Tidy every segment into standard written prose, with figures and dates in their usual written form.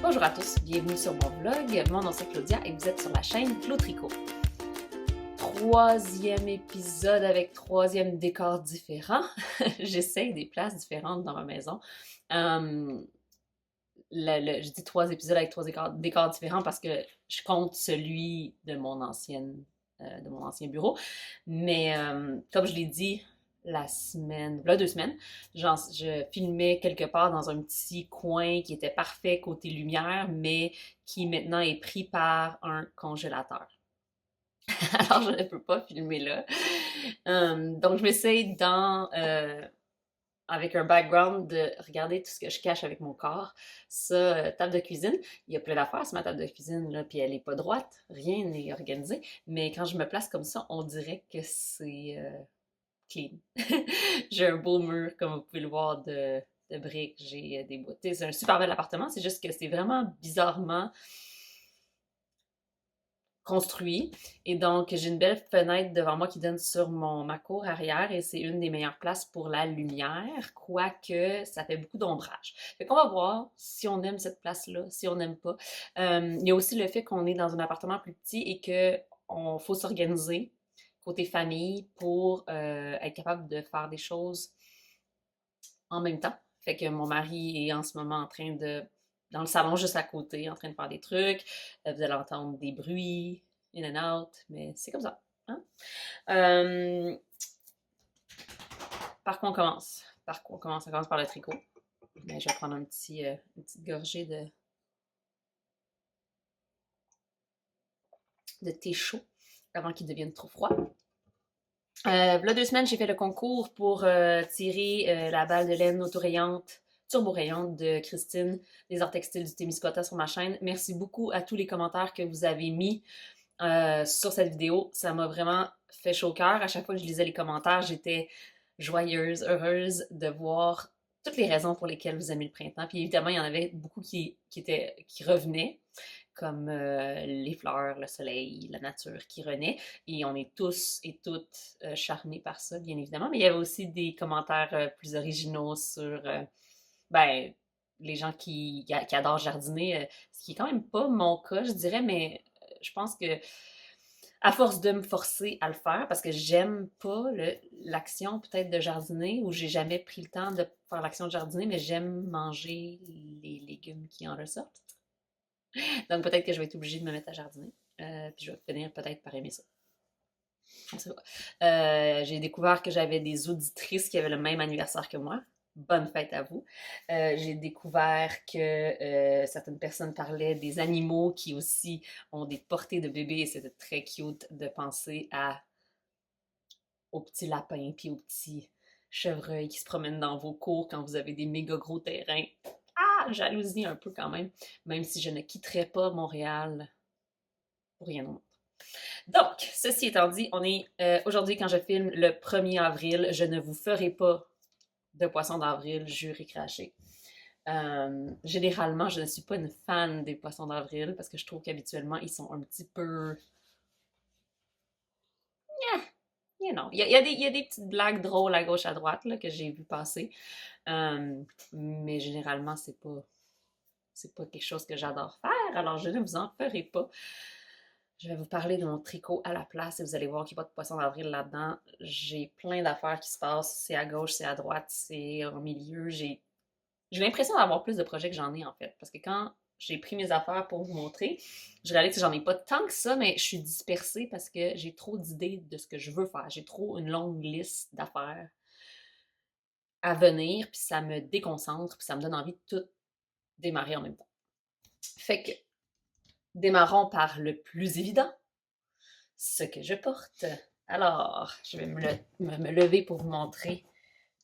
Bonjour à tous, bienvenue sur mon vlog. Mon nom c'est Claudia et vous êtes sur la chaîne Clo Tricot. Troisième épisode avec troisième décor différent. J'essaye des places différentes dans ma maison. Je dis trois épisodes avec trois décors différents parce que je compte celui de mon ancien bureau. Mais comme je l'ai dit là 2 semaines, genre, je filmais quelque part dans un petit coin qui était parfait côté lumière, mais qui maintenant est pris par un congélateur. Alors je ne peux pas filmer là. Donc je m'essaye avec un background de regarder tout ce que je cache avec mon corps. Ça, table de cuisine, il y a plein d'affaires sur ma table de cuisine, là, puis elle est pas droite, rien n'est organisé. Mais quand je me place comme ça, on dirait que c'est clean. J'ai un beau mur, comme vous pouvez le voir, de briques. J'ai des boîtes. C'est un super bel appartement, c'est juste que c'est vraiment bizarrement construit. Et donc, j'ai une belle fenêtre devant moi qui donne sur ma cour arrière et c'est une des meilleures places pour la lumière, quoique ça fait beaucoup d'ombrage. Fait qu'on va voir si on aime cette place-là, si on n'aime pas. Il y a aussi le fait qu'on est dans un appartement plus petit et qu'on faut s'organiser côté famille pour être capable de faire des choses en même temps. Fait que mon mari est en ce moment en train dans le salon juste à côté, en train de faire des trucs. Vous allez entendre des bruits, in and out, mais c'est comme ça. Hein? Euh, par quoi on commence? Par quoi on commence? On commence par le tricot. Mais je vais prendre une petite gorgée de thé chaud avant qu'il devienne trop froid. Là 2 semaines, j'ai fait le concours pour tirer la balle de laine autorayante, turbo-rayante de Christine des Arts Textiles du Témiscouata sur ma chaîne. Merci beaucoup à tous les commentaires que vous avez mis sur cette vidéo. Ça m'a vraiment fait chaud au cœur. À chaque fois que je lisais les commentaires, j'étais joyeuse, heureuse de voir toutes les raisons pour lesquelles vous aimez le printemps. Puis évidemment, il y en avait beaucoup qui revenaient, comme les fleurs, le soleil, la nature qui renaît. Et on est tous et toutes charmés par ça, bien évidemment. Mais il y avait aussi des commentaires plus originaux sur ben, les gens qui adorent jardiner, ce qui est quand même pas mon cas, je dirais, mais je pense que à force de me forcer à le faire, parce que j'aime pas l'action peut-être de jardiner, ou j'ai jamais pris le temps de faire l'action de jardiner, mais j'aime manger les légumes qui en ressortent. Donc peut-être que je vais être obligée de me mettre à jardiner. Puis je vais finir peut-être par aimer ça. On sait pas. J'ai découvert que j'avais des auditrices qui avaient le même anniversaire que moi. Bonne fête à vous. J'ai découvert que certaines personnes parlaient des animaux qui aussi ont des portées de bébés et c'était très cute de penser aux petits lapins puis aux petits chevreuils qui se promènent dans vos cours quand vous avez des méga gros terrains. Ah, jalousie un peu quand même si je ne quitterai pas Montréal pour rien au monde. Donc, ceci étant dit, on est aujourd'hui quand je filme le 1er avril. Je ne vous ferai pas de poisson d'avril, juré craché. Généralement, je ne suis pas une fan des poissons d'avril parce que je trouve qu'habituellement, ils sont un petit peu... You know. Il y a des petites blagues drôles à gauche à droite là, que j'ai vu passer. Mais généralement, c'est pas quelque chose que j'adore faire, alors je ne vous en ferai pas. Je vais vous parler de mon tricot à la place et vous allez voir qu'il n'y a pas de poisson d'avril là-dedans. J'ai plein d'affaires qui se passent. C'est à gauche, c'est à droite, c'est au milieu. J'ai l'impression d'avoir plus de projets que j'en ai en fait. Parce que quand j'ai pris mes affaires pour vous montrer, je réalise que j'en ai pas tant que ça, mais je suis dispersée parce que j'ai trop d'idées de ce que je veux faire. J'ai trop une longue liste d'affaires à venir, puis ça me déconcentre, puis ça me donne envie de tout démarrer en même temps. Fait que démarrons par le plus évident, ce que je porte. Alors, je vais me lever pour vous montrer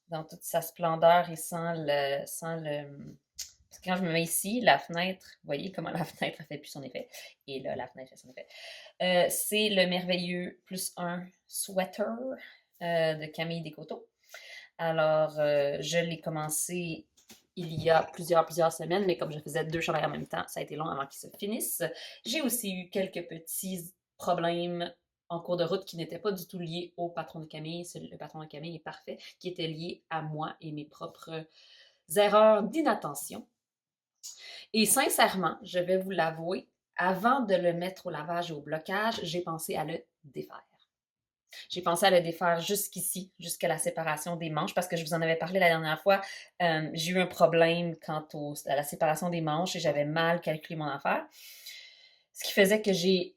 dans toute sa splendeur et sans le... Parce que quand je me mets ici, la fenêtre, vous voyez comment la fenêtre a fait plus son effet. Et là, la fenêtre fait son effet. C'est le merveilleux +1 sweater de Camille Descoteaux. Alors, je l'ai commencé il y a plusieurs semaines, mais comme je faisais 2 chandails en même temps, ça a été long avant qu'ils se finissent. J'ai aussi eu quelques petits problèmes en cours de route qui n'étaient pas du tout liés au patron de Camille. Le patron de Camille est parfait, qui était lié à moi et mes propres erreurs d'inattention. Et sincèrement, je vais vous l'avouer, avant de le mettre au lavage et au blocage, j'ai pensé à le défaire. J'ai pensé à le défaire jusqu'ici, jusqu'à la séparation des manches, parce que je vous en avais parlé la dernière fois. J'ai eu un problème à la séparation des manches et j'avais mal calculé mon affaire. Ce qui faisait que j'ai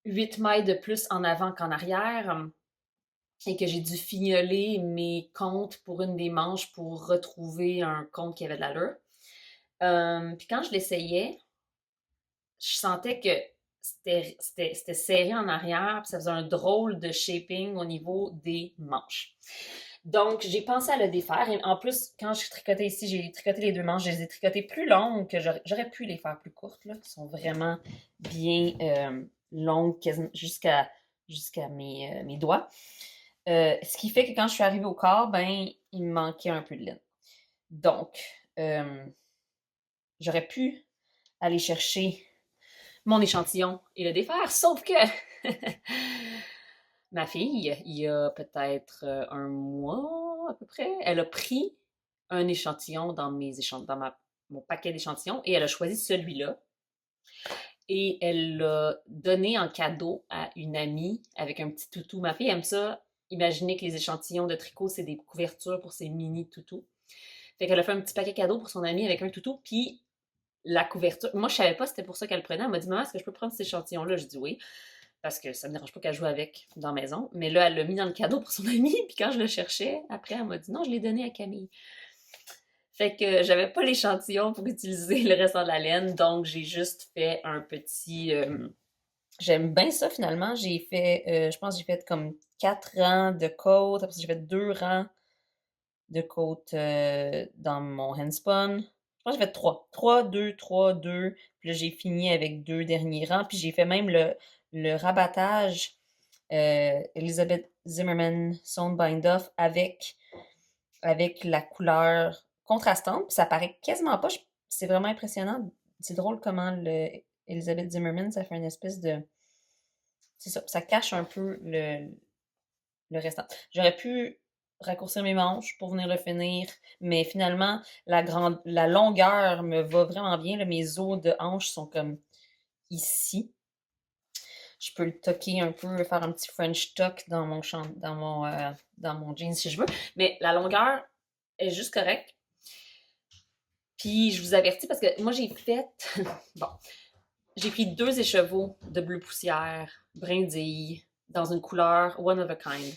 8 mailles de plus en avant qu'en arrière et que j'ai dû fignoler mes comptes pour une des manches pour retrouver un compte qui avait de l'allure. Puis quand je l'essayais, je sentais que c'était serré en arrière, puis ça faisait un drôle de shaping au niveau des manches. Donc, j'ai pensé à le défaire. Et en plus, quand je tricotais ici, j'ai tricoté les deux manches. Je les ai tricotées plus longues que j'aurais pu les faire plus courtes. Là. Elles sont vraiment bien longues, jusqu'à mes doigts. Ce qui fait que quand je suis arrivée au corps, ben, il me manquait un peu de laine. Donc, j'aurais pu aller chercher mon échantillon et le défaire, sauf que ma fille, il y a peut-être un mois à peu près, elle a pris un échantillon dans mon paquet d'échantillons et elle a choisi celui-là. Et elle l'a donné en cadeau à une amie avec un petit toutou. Ma fille aime ça. Imaginez que les échantillons de tricot, c'est des couvertures pour ses mini toutous. Fait qu'elle a fait un petit paquet cadeau pour son amie avec un toutou, puis la couverture. Moi, je savais pas c'était pour ça qu'elle prenait. Elle m'a dit, maman, est-ce que je peux prendre cet échantillon-là? Je dis oui, parce que ça me dérange pas qu'elle joue avec dans la maison. Mais là, elle l'a mis dans le cadeau pour son amie, puis quand je le cherchais, après, elle m'a dit, non, je l'ai donné à Camille. Fait que j'avais pas l'échantillon pour utiliser le restant de la laine, donc j'ai juste fait un petit. J'aime bien ça finalement. Je pense que j'ai fait comme 4 rangs de côtes. Après ça, j'ai fait 2 rangs de côtes dans mon handspun. Je pense que j'ai fait 3. 3, 2, 3, 2. Puis là, j'ai fini avec 2 derniers rangs. Puis j'ai fait même le rabattage Elizabeth Zimmerman Sewn Bind Off avec la couleur contrastante. Puis ça paraît quasiment pas. C'est vraiment impressionnant. C'est drôle comment Elizabeth Zimmerman, ça fait une espèce de. C'est ça cache un peu le restant. J'aurais pu raccourcir mes manches pour venir le finir, mais finalement, la longueur me va vraiment bien. Là, mes os de hanche sont comme ici. Je peux le toquer un peu, faire un petit French tuck dans mon jean si je veux. Mais la longueur est juste correcte. Puis je vous avertis parce que moi j'ai fait. Bon. J'ai pris 2 écheveaux de bleu poussière, brindille, dans une couleur one of a kind.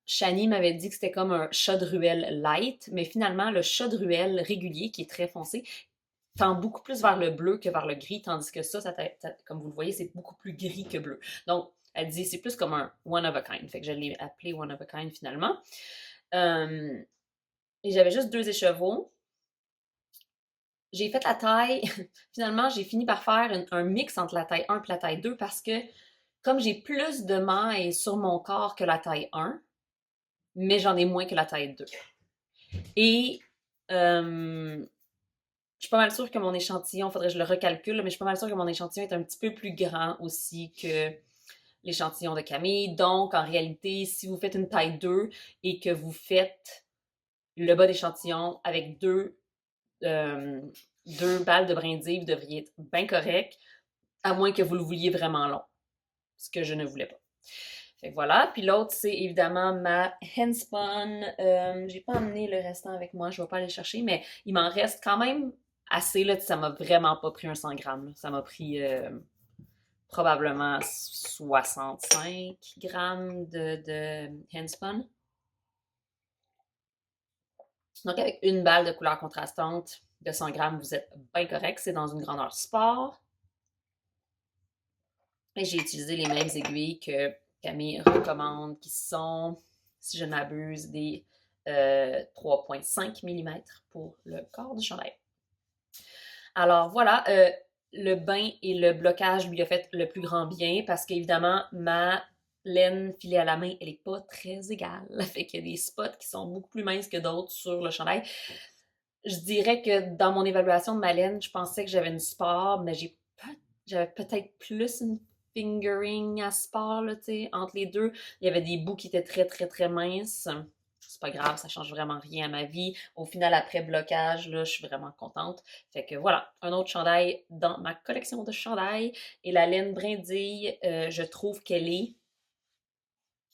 Shani m'avait dit que c'était comme un chat de ruelle light, mais finalement, le chat de ruelle régulier, qui est très foncé, tend beaucoup plus vers le bleu que vers le gris, tandis que ça comme vous le voyez, c'est beaucoup plus gris que bleu. Donc, elle dit c'est plus comme un one of a kind. Fait que je l'ai appelé one of a kind finalement. Et j'avais juste 2 écheveaux. J'ai fait la taille. Finalement, j'ai fini par faire un mix entre la taille 1 et la taille 2 parce que comme j'ai plus de mailles sur mon corps que la taille 1, mais j'en ai moins que la taille 2. Et je suis pas mal sûre que mon échantillon, faudrait que je le recalcule, mais je suis pas mal sûre que mon échantillon est un petit peu plus grand aussi que l'échantillon de Camille. Donc, en réalité, si vous faites une taille 2 et que vous faites le bas d'échantillon avec deux balles de brindilles, vous devriez être bien correct, à moins que vous le vouliez vraiment long, ce que je ne voulais pas. Fait que voilà. Puis l'autre, c'est évidemment ma handspun. J'ai pas emmené le restant avec moi, je vais pas aller chercher, mais il m'en reste quand même assez. Là, ça m'a vraiment pas pris un 100 grammes. Là. Ça m'a pris probablement 65 grammes de handspun. Donc, avec une balle de couleur contrastante de 100 grammes, vous êtes bien correct. C'est dans une grandeur sport. Et j'ai utilisé les mêmes aiguilles que Camille recommande, qui sont, si je ne m'abuse, des 3,5 mm pour le corps du chandail. Alors voilà, le bain et le blocage lui a fait le plus grand bien parce qu'évidemment, ma laine filée à la main, elle n'est pas très égale. Fait qu'il y a des spots qui sont beaucoup plus minces que d'autres sur le chandail. Je dirais que dans mon évaluation de ma laine, je pensais que j'avais une sport, mais j'avais peut-être plus une fingering à sport, là, entre les deux. Il y avait des bouts qui étaient très, très, très minces. c'est pas grave, ça change vraiment rien à ma vie. Au final, après blocage, là, je suis vraiment contente. Fait que voilà, un autre chandail dans ma collection de chandails. Et la laine brindille, je trouve qu'elle est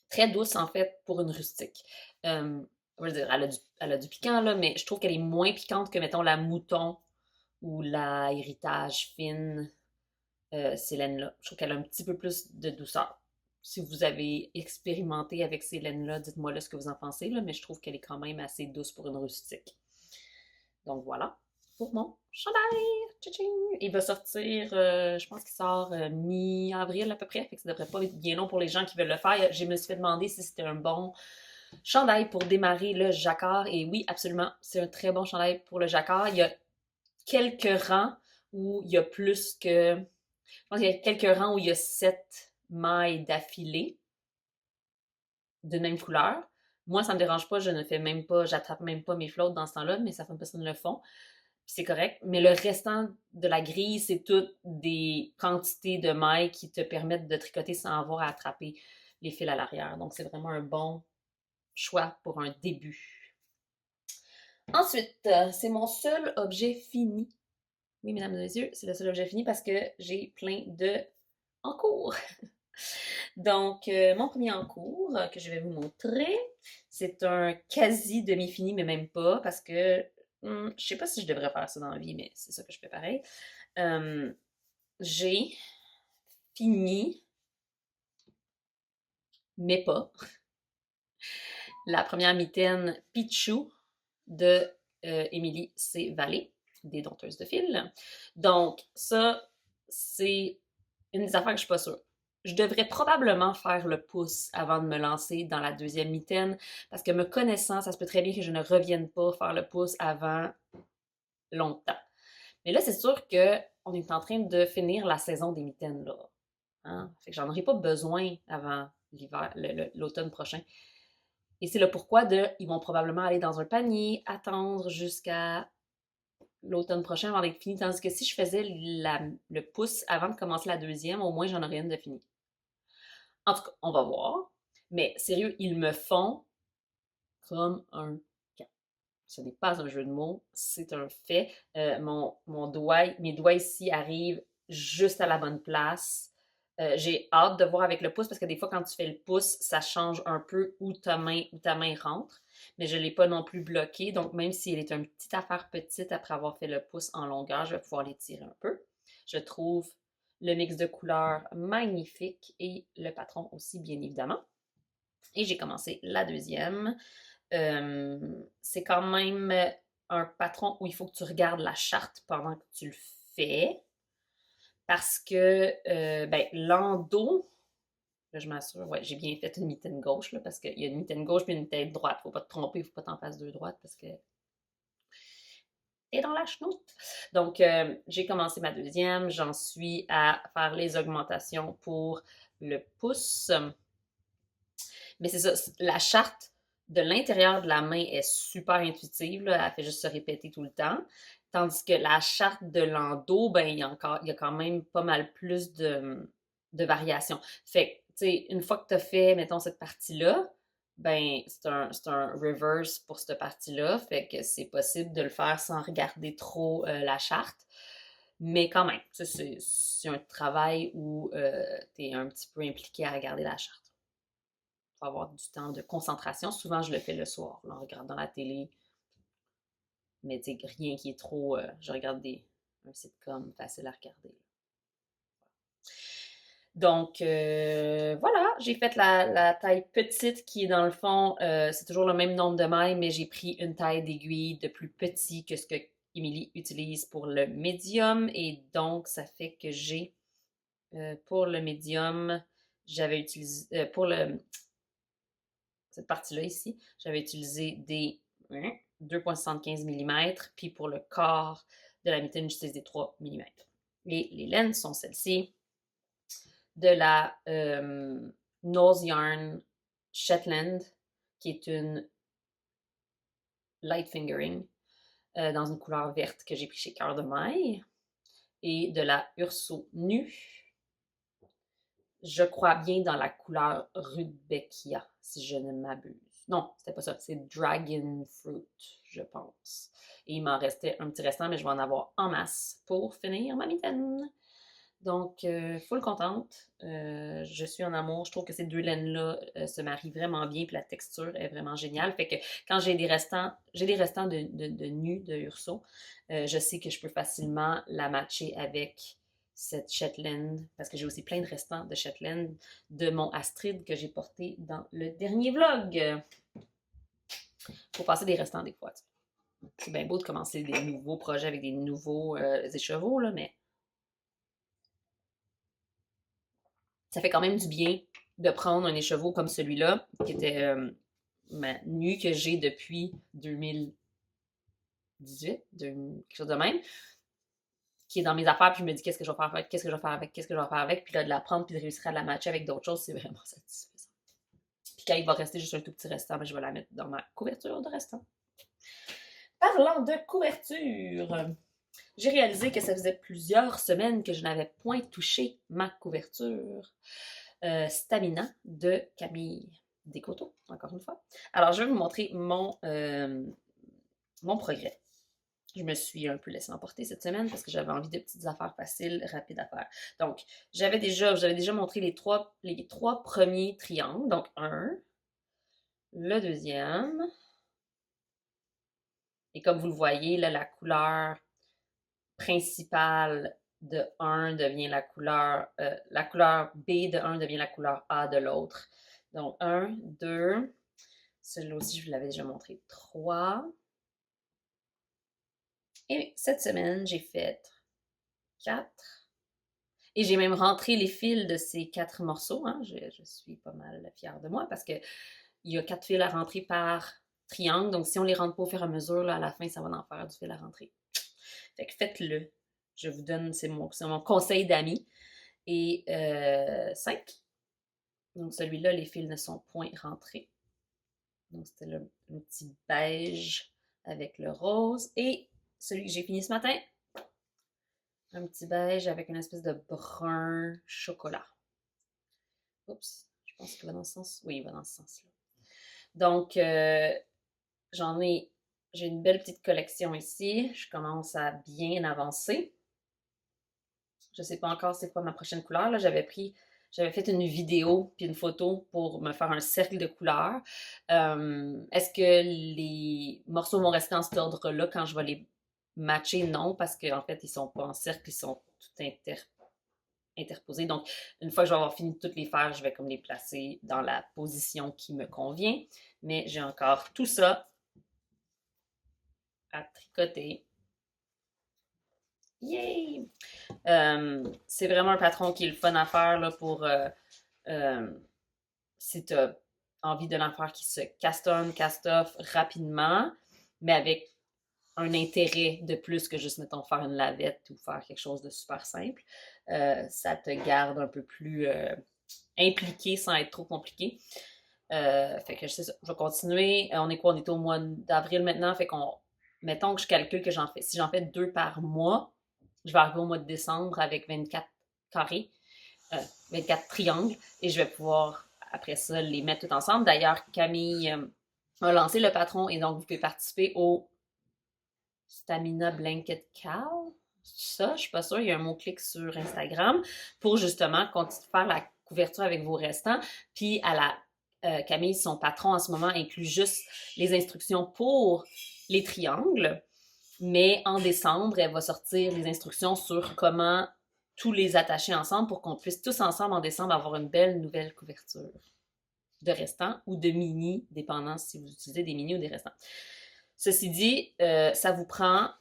très douce, en fait, pour une rustique. Je veux dire, elle a du piquant, là, mais je trouve qu'elle est moins piquante que, mettons, la mouton ou la héritage fine, ces laines-là. Je trouve qu'elle a un petit peu plus de douceur. Si vous avez expérimenté avec ces laines-là, dites-moi là ce que vous en pensez, là, mais je trouve qu'elle est quand même assez douce pour une rustique. Donc voilà, pour mon chandail. Tching! Il va sortir, je pense qu'il sort mi-avril à peu près, fait que ça devrait pas être bien long pour les gens qui veulent le faire. Je me suis fait demander si c'était un bon chandail pour démarrer le jacquard, et oui, absolument, c'est un très bon chandail pour le jacquard. Il y a quelques rangs où il y a plus que... Je pense qu'il y a quelques rangs où il y a 7 mailles d'affilée de même couleur. Moi, ça me dérange pas, je ne fais même pas, j'attrape même pas mes flottes dans ce temps-là, mais certaines personnes le font. C'est correct. Mais le restant de la grille, c'est toutes des quantités de mailles qui te permettent de tricoter sans avoir à attraper les fils à l'arrière. Donc, c'est vraiment un bon choix pour un début. Ensuite, c'est mon seul objet fini. Oui, mesdames et messieurs, c'est le seul objet fini parce que j'ai plein de en cours. Donc, mon premier en cours que je vais vous montrer, c'est un quasi demi-fini, mais même pas, parce que je sais pas si je devrais faire ça dans la vie, mais c'est ça que je fais pareil. J'ai fini, mais pas, la première mitaine Pichou de Émilie C. Vallée, des dompteuses de fil. Donc, ça, c'est une des affaires que je suis pas sûre. Je devrais probablement faire le pouce avant de me lancer dans la deuxième mitaine, parce que me connaissant, ça se peut très bien que je ne revienne pas faire le pouce avant longtemps. Mais là, c'est sûr qu'on est en train de finir la saison des mitaines, là. Hein? Fait que j'en aurai pas besoin avant l'hiver, l'automne prochain. Et c'est le pourquoi de, ils vont probablement aller dans un panier, attendre jusqu'à l'automne prochain avant d'être fini. Tandis que si je faisais le pouce avant de commencer la deuxième, au moins j'en aurais une de finie. En tout cas, on va voir. Mais sérieux, ils me font comme un camp. Ce n'est pas un jeu de mots, c'est un fait. Mes doigts ici arrivent juste à la bonne place. J'ai hâte de voir avec le pouce parce que des fois, quand tu fais le pouce, ça change un peu où ta main rentre. Mais je ne l'ai pas non plus bloqué. Donc, même si elle est une petite affaire petite après avoir fait le pouce en longueur, je vais pouvoir l'étirer un peu. Je trouve le mix de couleurs magnifique et le patron aussi, bien évidemment. Et j'ai commencé la deuxième. C'est quand même un patron où il faut que tu regardes la charte pendant que tu le fais. Parce que, l'endos, là, je m'assure, ouais, j'ai bien fait une mitaine gauche, là, parce qu'il y a une mitaine gauche puis une mitaine droite. Faut pas te tromper, faut pas t'en passer deux droites parce que t'es dans la chenoute. Donc, j'ai commencé ma deuxième. J'en suis à faire les augmentations pour le pouce. Mais c'est ça, la charte de l'intérieur de la main est super intuitive, là, elle fait juste se répéter tout le temps. Tandis que la charte de l'endos, ben, il y a quand même pas mal plus de variations. Fait que, tu sais, une fois que tu as fait, mettons, cette partie-là, ben, c'est un reverse pour cette partie-là. Fait que c'est possible de le faire sans regarder trop la charte. Mais quand même, c'est un travail où tu es un petit peu impliqué à regarder la charte. Faut avoir du temps de concentration. Souvent, je le fais le soir, là, en regardant la télé. Mais rien qui est trop. Je regarde un sitcom facile à regarder. Donc, voilà, j'ai fait la taille petite qui est dans le fond, c'est toujours le même nombre de mailles, mais j'ai pris une taille d'aiguille de plus petit que ce que Émilie utilise pour le médium. Et donc, ça fait que j'ai, pour le médium, j'avais utilisé, pour cette partie-là ici, j'avais utilisé des 2,75 mm, puis pour le corps de la mitaine, j'utilise des 3 mm. Et les laines sont celles-ci, de la Nose Yarn Shetland, qui est une light fingering, dans une couleur verte que j'ai pris chez Cœur de Maille, et de la Urso Nu, je crois bien dans la couleur Rudbeckia, si je ne m'abuse. Non, c'était pas ça. C'est Dragon Fruit, je pense. Et il m'en restait un petit restant, mais je vais en avoir en masse pour finir ma mitaine. Donc, full contente. Je suis en amour. Je trouve que ces deux laines-là se marient vraiment bien, puis la texture est vraiment géniale. Fait que quand j'ai des restants de nu de Urso, je sais que je peux facilement la matcher avec cette Shetland, parce que j'ai aussi plein de restants de Shetland de mon Astrid que j'ai porté dans le dernier vlog. Faut passer des restants des fois. C'est bien beau de commencer des nouveaux projets avec des nouveaux écheveaux, là, mais ça fait quand même du bien de prendre un écheveau comme celui-là, qui était ma nu que j'ai depuis 2018, quelque chose de même, qui est dans mes affaires, puis je me dis qu'est-ce que je vais faire avec, qu'est-ce que je vais faire avec, qu'est-ce que je vais faire avec, puis là, de la prendre, puis de réussir à la matcher avec d'autres choses, c'est vraiment satisfaisant. Puis quand il va rester juste un tout petit restant, ben, je vais la mettre dans ma couverture de restant. Parlant de couverture, j'ai réalisé que ça faisait plusieurs semaines que je n'avais point touché ma couverture. Stamina de Camille Descoteaux, encore une fois. Alors, je vais vous montrer mon progrès. Je me suis un peu laissée emporter cette semaine parce que j'avais envie de petites affaires faciles, rapides à faire. Donc, j'avais déjà montré les trois premiers triangles. Donc, un, le deuxième. Et comme vous le voyez, là, la couleur principale de un devient la couleur B de un devient la couleur A de l'autre. Donc, 1, 2, celui-là aussi, je vous l'avais déjà montré, 3. Et cette semaine, j'ai fait 4. Et j'ai même rentré les fils de ces 4 morceaux. Hein. Je suis pas mal fière de moi parce qu'il y a 4 fils à rentrer par triangle. Donc, si on les rentre pas au fur et à mesure, là, à la fin, ça va en faire du fil à rentrer. Fait que faites-le. Je vous donne, c'est mon conseil d'amis. Et 5. Donc, celui-là, les fils ne sont point rentrés. Donc, c'était le petit beige avec le rose. Et celui que j'ai fini ce matin, un petit beige avec une espèce de brun chocolat. Oups, je pense qu'il va dans ce sens. Oui, il va dans ce sens-là. Donc, j'ai une belle petite collection ici. Je commence à bien avancer. Je ne sais pas encore c'est quoi ma prochaine couleur. Là, j'avais fait une vidéo puis une photo pour me faire un cercle de couleurs. Est-ce que les morceaux vont rester en cet ordre-là quand je vais les matcher? Non, parce qu'en fait, ils ne sont pas en cercle, ils sont tout interposés. Donc, une fois que je vais avoir fini de toutes les faire, je vais comme les placer dans la position qui me convient. Mais j'ai encore tout ça à tricoter. Yay! C'est vraiment un patron qui est le fun à faire là, pour si tu as envie de l'en faire qui se custom, cast-off rapidement, mais avec un intérêt de plus que juste, mettons, faire une lavette ou faire quelque chose de super simple. Ça te garde un peu plus impliqué sans être trop compliqué. Fait que c'est ça, je vais continuer. On est quoi? On est au mois d'avril maintenant, fait qu'on mettons que je calcule que si j'en fais 2 par mois, je vais arriver au mois de décembre avec 24 carrés, 24 triangles, et je vais pouvoir, après ça, les mettre tout ensemble. D'ailleurs, Camille a lancé le patron, et donc vous pouvez participer au Stamina Blanket Cow. Ça, je suis pas sûre, il y a un mot-clic sur Instagram pour justement faire la couverture avec vos restants. Puis à la Camille, son patron en ce moment inclut juste les instructions pour les triangles. Mais en décembre, elle va sortir les instructions sur comment tous les attacher ensemble pour qu'on puisse tous ensemble en décembre avoir une belle nouvelle couverture de restants ou de mini, dépendant si vous utilisez des mini ou des restants. Ceci dit, ça vous prend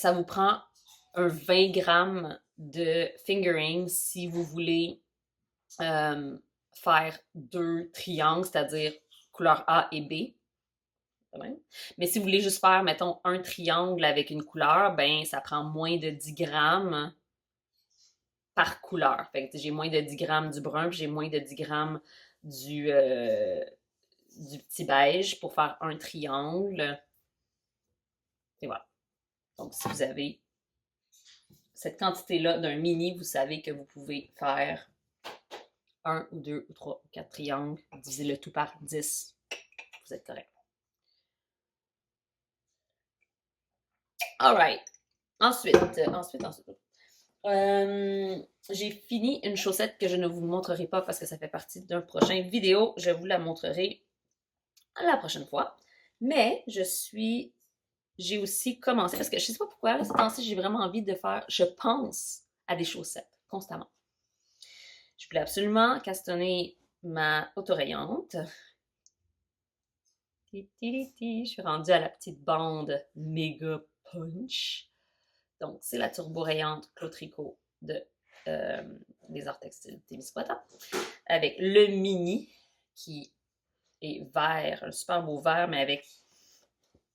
un 20 grammes de fingering si vous voulez faire 2 triangles, c'est-à-dire couleur A et B. Mais si vous voulez juste faire, mettons, un triangle avec une couleur, ben ça prend moins de 10 grammes par couleur. Fait que j'ai moins de 10 grammes du brun, puis j'ai moins de 10 grammes du petit beige pour faire un triangle. Et voilà. Donc, si vous avez cette quantité-là d'un mini, vous savez que vous pouvez faire un ou deux ou trois ou quatre triangles, divisez le tout par 10. Vous êtes correct. Alright. Ensuite. J'ai fini une chaussette que je ne vous montrerai pas parce que ça fait partie d'un prochain vidéo. Je vous la montrerai la prochaine fois. Mais j'ai aussi commencé, parce que je sais pas pourquoi, là, ces temps-ci, j'ai vraiment envie de faire, je pense à des chaussettes, constamment. Je voulais absolument castonner ma autorayante. Je suis rendue à la petite bande méga punch. Donc, c'est la turbo-rayante Clos Tricot de des Arts Textiles Témiscouata, avec le mini qui est vert, un super beau vert, mais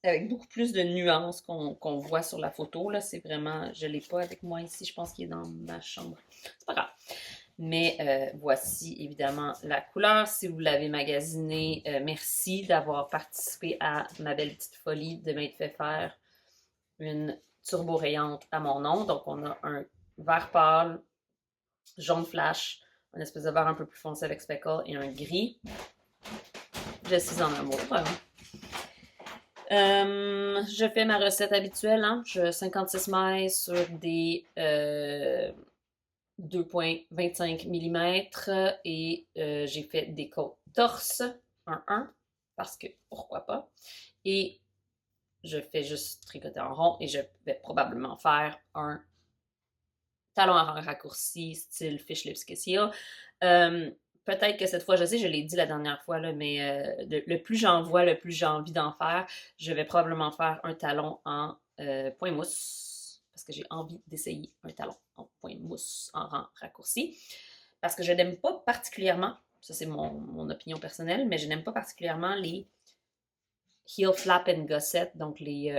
avec beaucoup plus de nuances qu'on voit sur la photo. Là, c'est vraiment, je ne l'ai pas avec moi ici, je pense qu'il est dans ma chambre. C'est pas grave. Mais voici évidemment la couleur. Si vous l'avez magasiné, merci d'avoir participé à ma belle petite folie de m'être fait faire une turbo rayante à mon nom. Donc, on a un vert pâle, jaune flash, un espèce de vert un peu plus foncé avec speckle et un gris. Je suis en amour. Je fais ma recette habituelle. Hein? Je 56 mailles sur des 2,25 mm et j'ai fait des côtes torse 1-1 parce que pourquoi pas. Et je fais juste tricoter en rond et je vais probablement faire un talon à raccourci style Fish Lips Kessia. Peut-être que cette fois, je sais, je l'ai dit la dernière fois, là, mais le plus j'en vois, le plus j'ai envie d'en faire. Je vais probablement faire un talon en point mousse parce que j'ai envie d'essayer un talon en point mousse en rang raccourci. Parce que je n'aime pas particulièrement, ça c'est mon opinion personnelle, mais je n'aime pas particulièrement les heel flap and gusset, donc les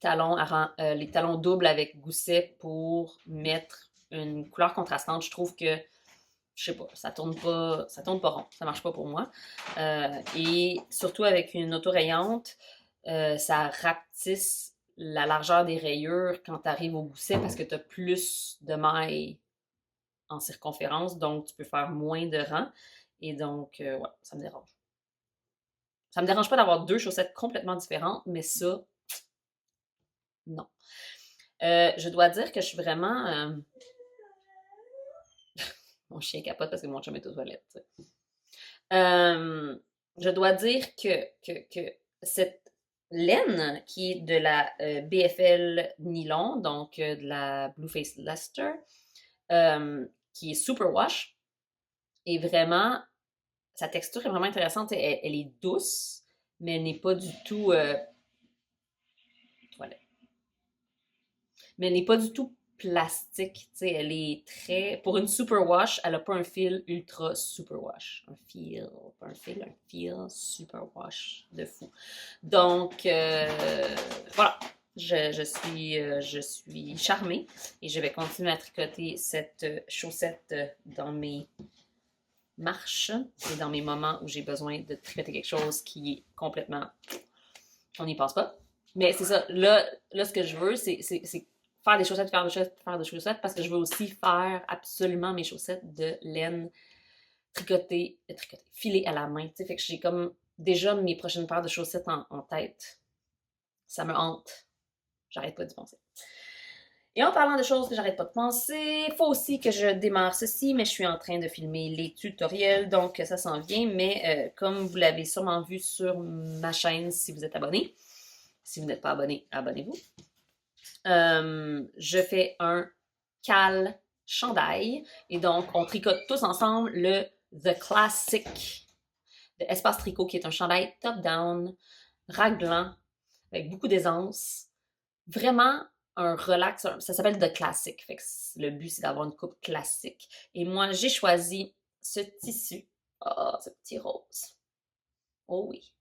talons doubles avec gousset pour mettre une couleur contrastante. Je trouve que, je sais pas, ça tourne pas rond, ça marche pas pour moi. Et surtout avec une autorayante, ça rapetisse la largeur des rayures quand tu arrives au gousset parce que tu as plus de mailles en circonférence, donc tu peux faire moins de rangs. Et donc, ouais, ça me dérange. Ça me dérange pas d'avoir deux chaussettes complètement différentes, mais ça, non. Je dois dire que je suis vraiment. Mon chien capote parce que mon chum est aux toilettes. Je dois dire que cette laine qui est de la BFL nylon, donc de la Blueface Leicester, qui est super wash, est vraiment. Sa texture est vraiment intéressante. Elle est douce, mais elle n'est pas du tout. Toilette. Mais elle n'est pas du tout plastique, tu sais, elle est très... Pour une super wash, elle n'a pas un fil ultra super wash. Pas un fil super wash de fou. Donc, voilà, je suis charmée et je vais continuer à tricoter cette chaussette dans mes marches et dans mes moments où j'ai besoin de tricoter quelque chose qui est complètement... On n'y pense pas. Mais c'est ça, là, ce que je veux, c'est faire des chaussettes, parce que je veux aussi faire absolument mes chaussettes de laine tricotées, filées à la main. T'sais, fait que j'ai comme déjà mes prochaines paires de chaussettes en tête. Ça me hante. J'arrête pas d'y penser. Et en parlant de choses que j'arrête pas de penser, il faut aussi que je démarre ceci, mais je suis en train de filmer les tutoriels, donc ça s'en vient. Mais comme vous l'avez sûrement vu sur ma chaîne si vous êtes abonné, si vous n'êtes pas abonné, abonnez-vous. Je fais un cal chandail et donc on tricote tous ensemble le The Classic de Espace Tricot qui est un chandail top-down, raglant, avec beaucoup d'aisance. Vraiment un relax, ça s'appelle The Classic. Fait que le but c'est d'avoir une coupe classique. Et moi j'ai choisi ce tissu. Oh, ce petit rose. Oh oui.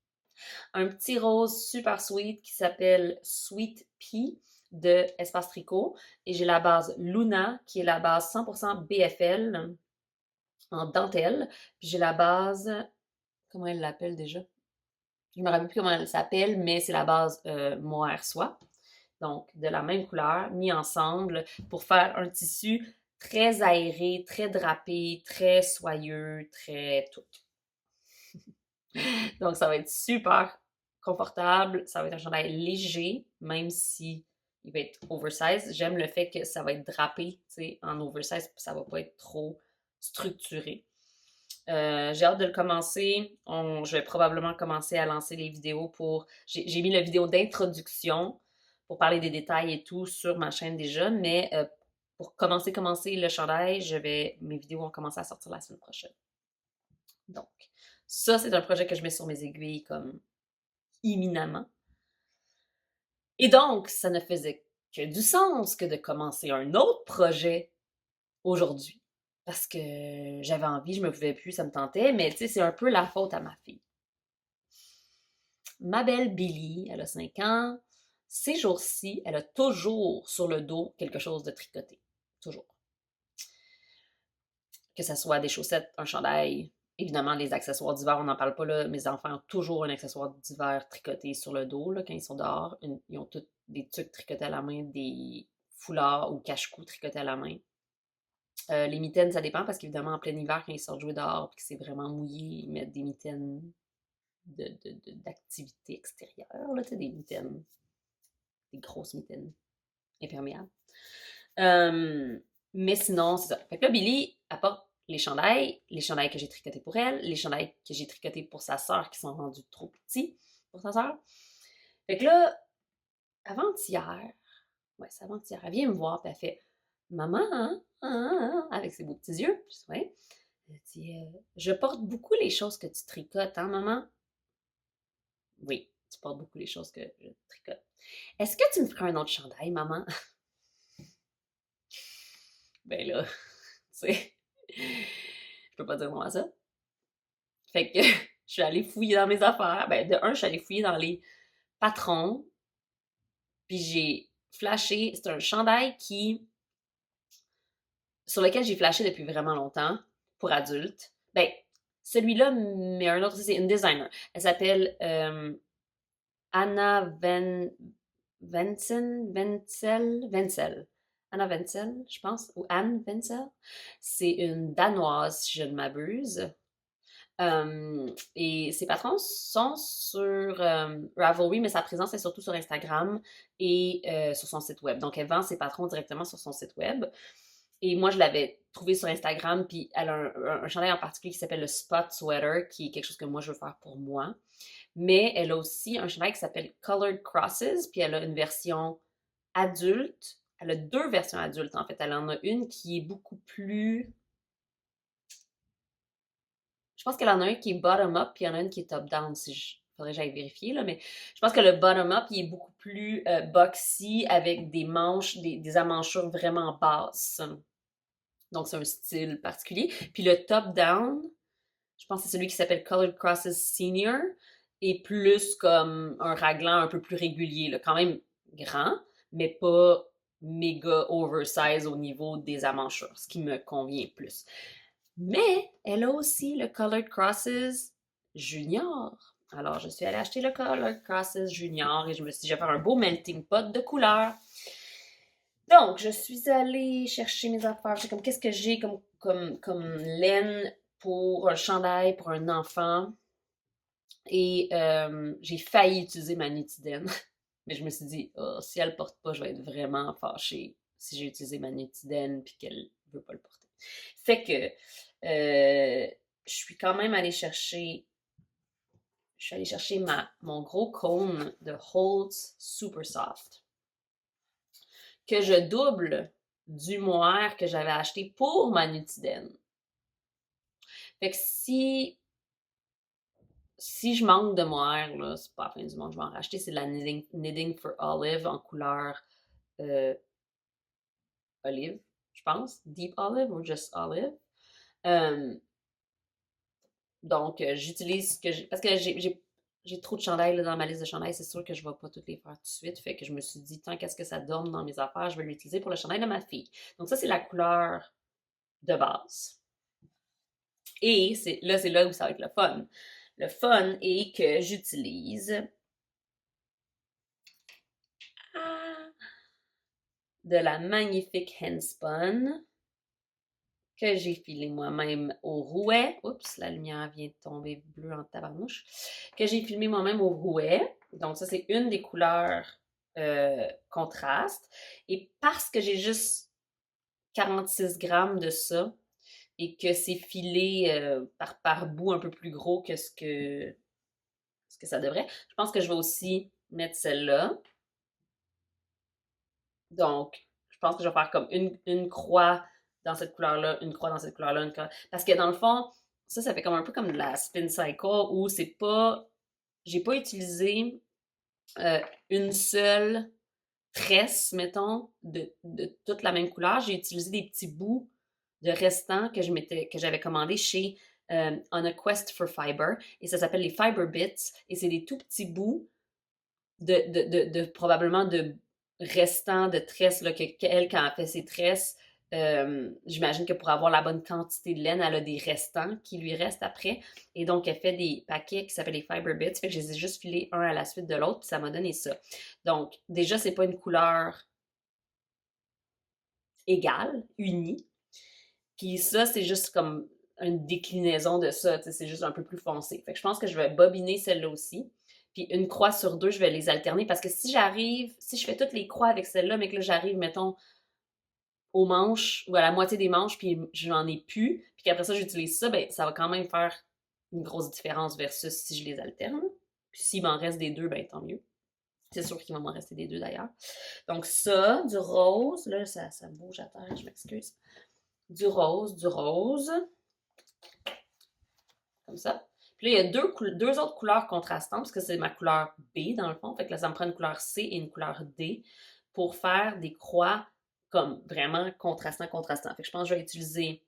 Un petit rose super sweet qui s'appelle Sweet Pea de Espace Tricot. Et j'ai la base Luna, qui est la base 100% BFL en dentelle. Puis j'ai la base, comment elle l'appelle déjà? Je me rappelle plus comment elle s'appelle, mais c'est la base mohair soie. Donc, de la même couleur, mis ensemble pour faire un tissu très aéré, très drapé, très soyeux, très tout. Donc, ça va être super confortable. Ça va être un chandail léger, même si il va être oversize. J'aime le fait que ça va être drapé, tu sais, en oversize, ça va pas être trop structuré. J'ai hâte de le commencer. Je vais probablement commencer à lancer les vidéos pour... J'ai mis la vidéo d'introduction pour parler des détails et tout sur ma chaîne déjà, mais pour commencer le chandail, mes vidéos vont commencer à sortir la semaine prochaine. Donc, ça, c'est un projet que je mets sur mes aiguilles comme imminemment. Et donc, ça ne faisait que du sens que de commencer un autre projet aujourd'hui. Parce que j'avais envie, je me pouvais plus, ça me tentait, mais tu sais, c'est un peu la faute à ma fille. Ma belle Billy, elle a 5 ans. Ces jours-ci, elle a toujours sur le dos quelque chose de tricoté. Toujours. Que ce soit des chaussettes, un chandail, évidemment les accessoires d'hiver, on n'en parle pas là. Mes enfants ont toujours un accessoire d'hiver tricoté sur le dos là, quand ils sont dehors. Ils ont tous des trucs tricotés à la main, des foulards ou cache-cou tricotés à la main. Les mitaines, ça dépend parce qu'évidemment, en plein hiver, quand ils sortent jouer dehors et que c'est vraiment mouillé, ils mettent des mitaines d'activité extérieure, là, tu sais, des mitaines, des grosses mitaines imperméables. Mais sinon, c'est ça. Fait que là, Billy apporte les chandails que j'ai tricotés pour elle, les chandails que j'ai tricotés pour sa sœur qui sont rendus trop petits pour sa sœur. Fait que là, avant-hier, ouais, c'est avant-hier, elle vient me voir, puis elle fait Maman, avec ses beaux petits yeux. Je dis, ouais. Elle dit Je porte beaucoup les choses que tu tricotes, hein, maman? Oui, tu portes beaucoup les choses que je tricote. Est-ce que tu me feras un autre chandail, maman? Ben là, tu sais, je peux pas dire non à ça. Fait que je suis allée fouiller dans mes affaires. Ben, de un, je suis allée fouiller dans les patrons. Puis j'ai flashé. C'est un chandail sur lequel j'ai flashé depuis vraiment longtemps pour adultes. Ben, celui-là, mais un autre, c'est une designer. Elle s'appelle Anna Wenzel. Anna Wenzel, je pense, ou Anne Wenzel. C'est une Danoise, si je ne m'abuse. Et ses patrons sont sur Ravelry, mais sa présence est surtout sur Instagram et sur son site web. Donc, elle vend ses patrons directement sur son site web. Et moi, je l'avais trouvé sur Instagram, puis elle a un chandail en particulier qui s'appelle le Spot Sweater, qui est quelque chose que moi, je veux faire pour moi. Mais elle a aussi un chandail qui s'appelle Colored Crosses, puis elle a une version adulte. Elle a deux versions adultes, en fait. Elle en a une qui est beaucoup plus... Je pense qu'elle en a un qui est bottom-up, puis il y en a une qui est top-down, faudrait que j'aille vérifier, là, mais je pense que le bottom-up, il est beaucoup plus boxy, avec des manches, des emmanchures vraiment basses. Donc, c'est un style particulier. Puis le top-down, je pense que c'est celui qui s'appelle Colored Crosses Senior, et plus comme un raglan un peu plus régulier, là. Quand même grand, mais pas méga oversize au niveau des emmanchures, ce qui me convient plus. Mais elle a aussi le Colored Crosses Junior. Alors, je suis allée acheter le Colored Crosses Junior et je me suis dit, je vais faire un beau melting pot de couleurs. Donc, je suis allée chercher mes affaires. C'est comme, qu'est-ce que j'ai comme laine pour un chandail pour un enfant? Et j'ai failli utiliser ma Nutiden. Mais je me suis dit, oh, si elle ne porte pas, je vais être vraiment fâchée si j'ai utilisé ma Nutiden puis qu'elle ne veut pas le porter. Fait que je suis quand même allée chercher. Je suis allée chercher mon gros cône de Holtz Super Soft que je double du mohair que j'avais acheté pour ma Nutiden. Fait que si je manque de mohair, là, c'est pas la fin du monde, je vais en racheter. C'est de la Knitting for Olive en couleur olive, je pense. Deep olive ou just olive. Donc, j'utilise ce que j'ai. Parce que j'ai trop de chandails là, dans ma liste de chandails. C'est sûr que je ne vais pas toutes les faire tout de suite. Fait que je me suis dit, tant qu'à ce que ça dorme dans mes affaires, je vais l'utiliser pour le chandail de ma fille. Donc, ça, c'est la couleur de base. Et c'est là où ça va être le fun. Le fun est que j'utilise de la magnifique Handspun que j'ai filé moi-même au rouet. Oups, la lumière vient de tomber bleue en tabarnouche. Que j'ai filmé moi-même au rouet. Donc ça, c'est une des couleurs contraste. Et parce que j'ai juste 46 grammes de ça et que c'est filé par bout un peu plus gros que ce que ça devrait, je pense que je vais aussi mettre celle-là. Donc, je pense que je vais faire comme une croix dans cette couleur-là, une croix dans cette couleur-là, une croix. Parce que dans le fond, ça fait comme un peu comme de la spin cycle où c'est pas. J'ai pas utilisé euh, une seule tresse, mettons, de toute la même couleur. J'ai utilisé des petits bouts de restants que j'avais commandé chez On a Quest for Fiber. Et ça s'appelle les Fiber Bits. Et c'est des tout petits bouts probablement de restants de tresses, là, qu'elle, quand elle fait ses tresses, j'imagine que pour avoir la bonne quantité de laine, elle a des restants qui lui restent après. Et donc, elle fait des paquets qui s'appellent les Fiber Bits. Fait que je les ai juste filés un à la suite de l'autre, puis ça m'a donné ça. Donc, déjà, c'est pas une couleur égale, unie. Puis ça, c'est juste comme une déclinaison de ça, c'est juste un peu plus foncé. Fait que je pense que je vais bobiner celle-là aussi. Puis une croix sur deux, je vais les alterner parce que si je fais toutes les croix avec celle-là, mais que là j'arrive, mettons, aux manches ou à la moitié des manches, puis j'en ai plus, puis qu'après ça j'utilise ça, ben ça va quand même faire une grosse différence versus si je les alterne. Puis s'il m'en reste des deux, ben tant mieux. C'est sûr qu'il va m'en rester des deux d'ailleurs. Donc ça, du rose, là ça bouge à terre, je m'excuse. Du rose, comme ça. Puis là, il y a deux autres couleurs contrastantes, parce que c'est ma couleur B, dans le fond. Fait que là, ça me prend une couleur C et une couleur D pour faire des croix comme vraiment contrastant. Fait que je pense que je vais utiliser,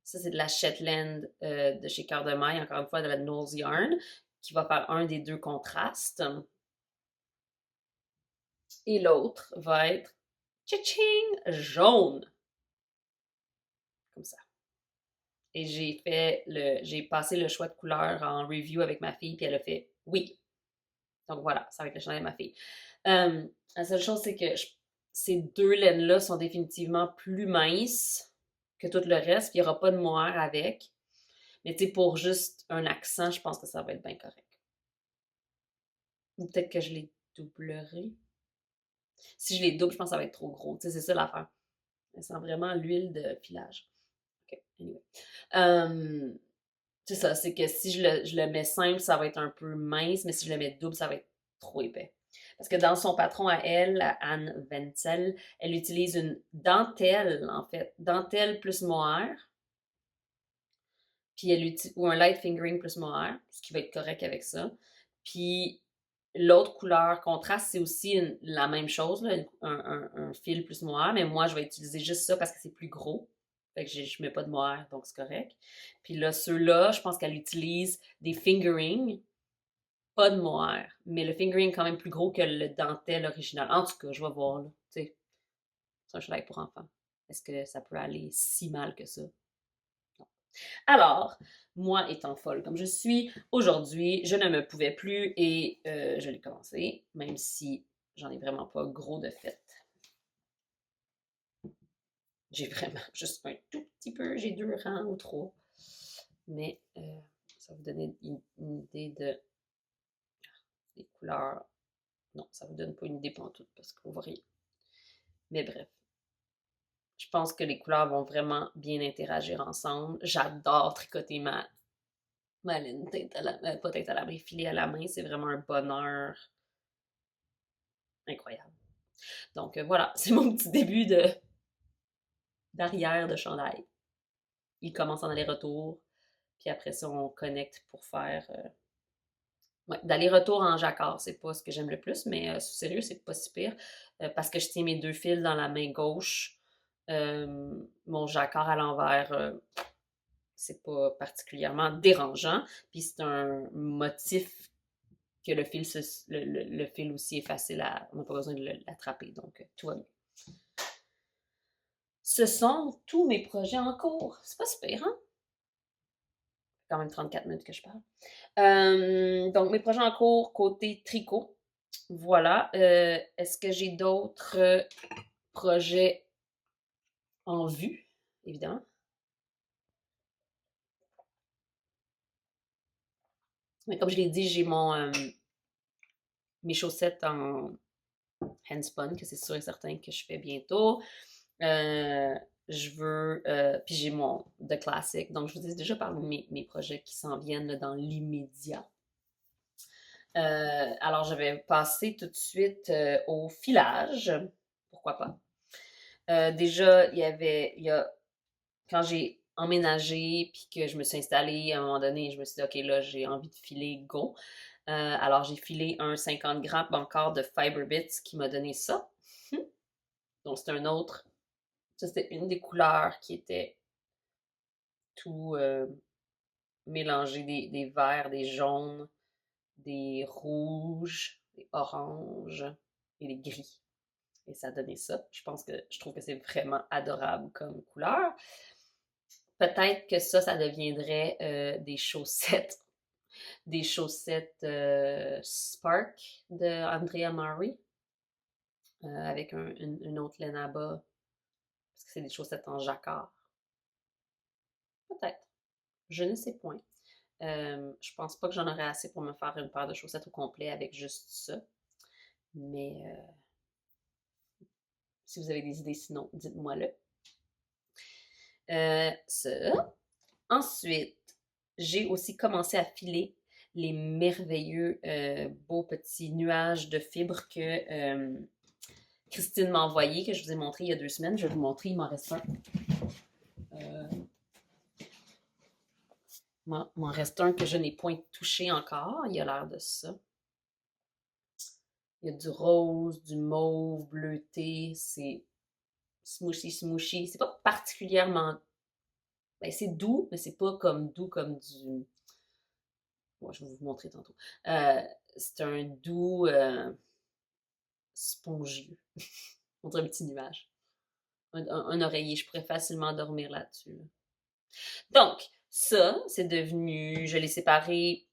ça c'est de la Shetland de chez Cœur de Maille, encore une fois de la Knowles Yarn, qui va faire un des deux contrastes. Et l'autre va être, tching, jaune. Comme ça. Et j'ai passé le choix de couleur en review avec ma fille, puis elle a fait oui. Donc voilà, ça va être le chandail de ma fille. La seule chose, c'est que ces deux laines-là sont définitivement plus minces que tout le reste, puis il n'y aura pas de moire avec. Mais tu sais, pour juste un accent, je pense que ça va être bien correct. Ou peut-être que je les doublerai. Si je les double, je pense que ça va être trop gros. Tu sais, c'est ça l'affaire. Ça sent vraiment l'huile de filage. OK, anyway. C'est ça, c'est que si je le mets simple, ça va être un peu mince, mais si je le mets double, ça va être trop épais. Parce que dans son patron à elle, à Anne Wenzel, elle utilise une dentelle, en fait. Dentelle plus mohair. Puis ou un light fingering plus mohair, ce qui va être correct avec ça. Puis l'autre couleur contraste, c'est aussi la même chose, là, un fil plus mohair, mais moi, je vais utiliser juste ça parce que c'est plus gros. Fait que je mets pas de mohair, donc c'est correct. Puis là, ceux-là, je pense qu'elle utilise des fingering, pas de mohair, mais le fingering est quand même plus gros que le dentelle original. En tout cas, je vais voir, là. Tu sais, c'est un chandail pour enfants. Est-ce que ça peut aller si mal que ça? Non. Alors, moi étant folle comme je suis, aujourd'hui, je ne me pouvais plus et je l'ai commencé, même si j'en ai vraiment pas gros de fait. J'ai vraiment juste un tout petit peu, j'ai 2 rangs ou 3. Mais ça va vous donner une idée des couleurs. Non, ça ne vous donne pas une idée pantoute parce que vous voyez. Mais bref, je pense que les couleurs vont vraiment bien interagir ensemble. J'adore tricoter ma laine teinte à la pas teinte à la main, filée à la main. C'est vraiment un bonheur incroyable. Donc voilà, c'est mon petit début d'arrière de chandail. Il commence en aller-retour, puis après ça, on connecte pour faire ouais, d'aller-retour en jacquard. C'est pas ce que j'aime le plus, mais sérieux, c'est pas si pire. Parce que je tiens mes 2 fils dans la main gauche. Mon jacquard à l'envers, c'est pas particulièrement dérangeant. Puis c'est un motif que le fil aussi est facile à. On n'a pas besoin de l'attraper. Donc, tout va bien. Ce sont tous mes projets en cours. C'est pas super, hein? Quand même 34 minutes que je parle. Donc, mes projets en cours côté tricot. Voilà. Est-ce que j'ai d'autres projets en vue? Évidemment. Mais comme je l'ai dit, j'ai mes chaussettes en handspun, que c'est sûr et certain que je fais bientôt. Euh, je veux. Puis j'ai mon The Classic. Donc, je vous ai déjà parlé de mes projets qui s'en viennent là, dans l'immédiat. Alors, je vais passer tout de suite au filage. Pourquoi pas? Déjà, quand j'ai emménagé puis que je me suis installée, à un moment donné, je me suis dit, OK, là, j'ai envie de filer, go. Alors, j'ai filé un 50 grammes encore de Fiber Bits qui m'a donné ça. Donc, c'est un autre. Ça, c'était une des couleurs qui était tout mélangé, des verts, des jaunes, des rouges, des oranges et des gris. Et ça a donné ça. Je trouve que c'est vraiment adorable comme couleur. Peut-être que ça deviendrait des chaussettes Spark de Andrea Mari, avec une autre laine à bas, parce que c'est des chaussettes en jacquard. Peut-être. Je ne sais point. Je pense pas que j'en aurais assez pour me faire une paire de chaussettes au complet avec juste ça. Mais si vous avez des idées sinon, dites-moi-le. Ça. Ensuite, j'ai aussi commencé à filer les merveilleux beaux petits nuages de fibres que Christine m'a envoyé, que je vous ai montré il y a 2 semaines. Je vais vous montrer, il m'en reste un. M'en reste un que je n'ai point touché encore. Il a l'air de ça. Il y a du rose, du mauve, bleuté. C'est smooshy, smooshy. C'est pas particulièrement. Ben, c'est doux, mais c'est pas comme doux comme du. Bon, je vais vous montrer tantôt. C'est un doux spongieux. On dirait un petit nuage. Un oreiller. Je pourrais facilement dormir là-dessus. Là. Donc, ça, c'est devenu. Je l'ai séparé.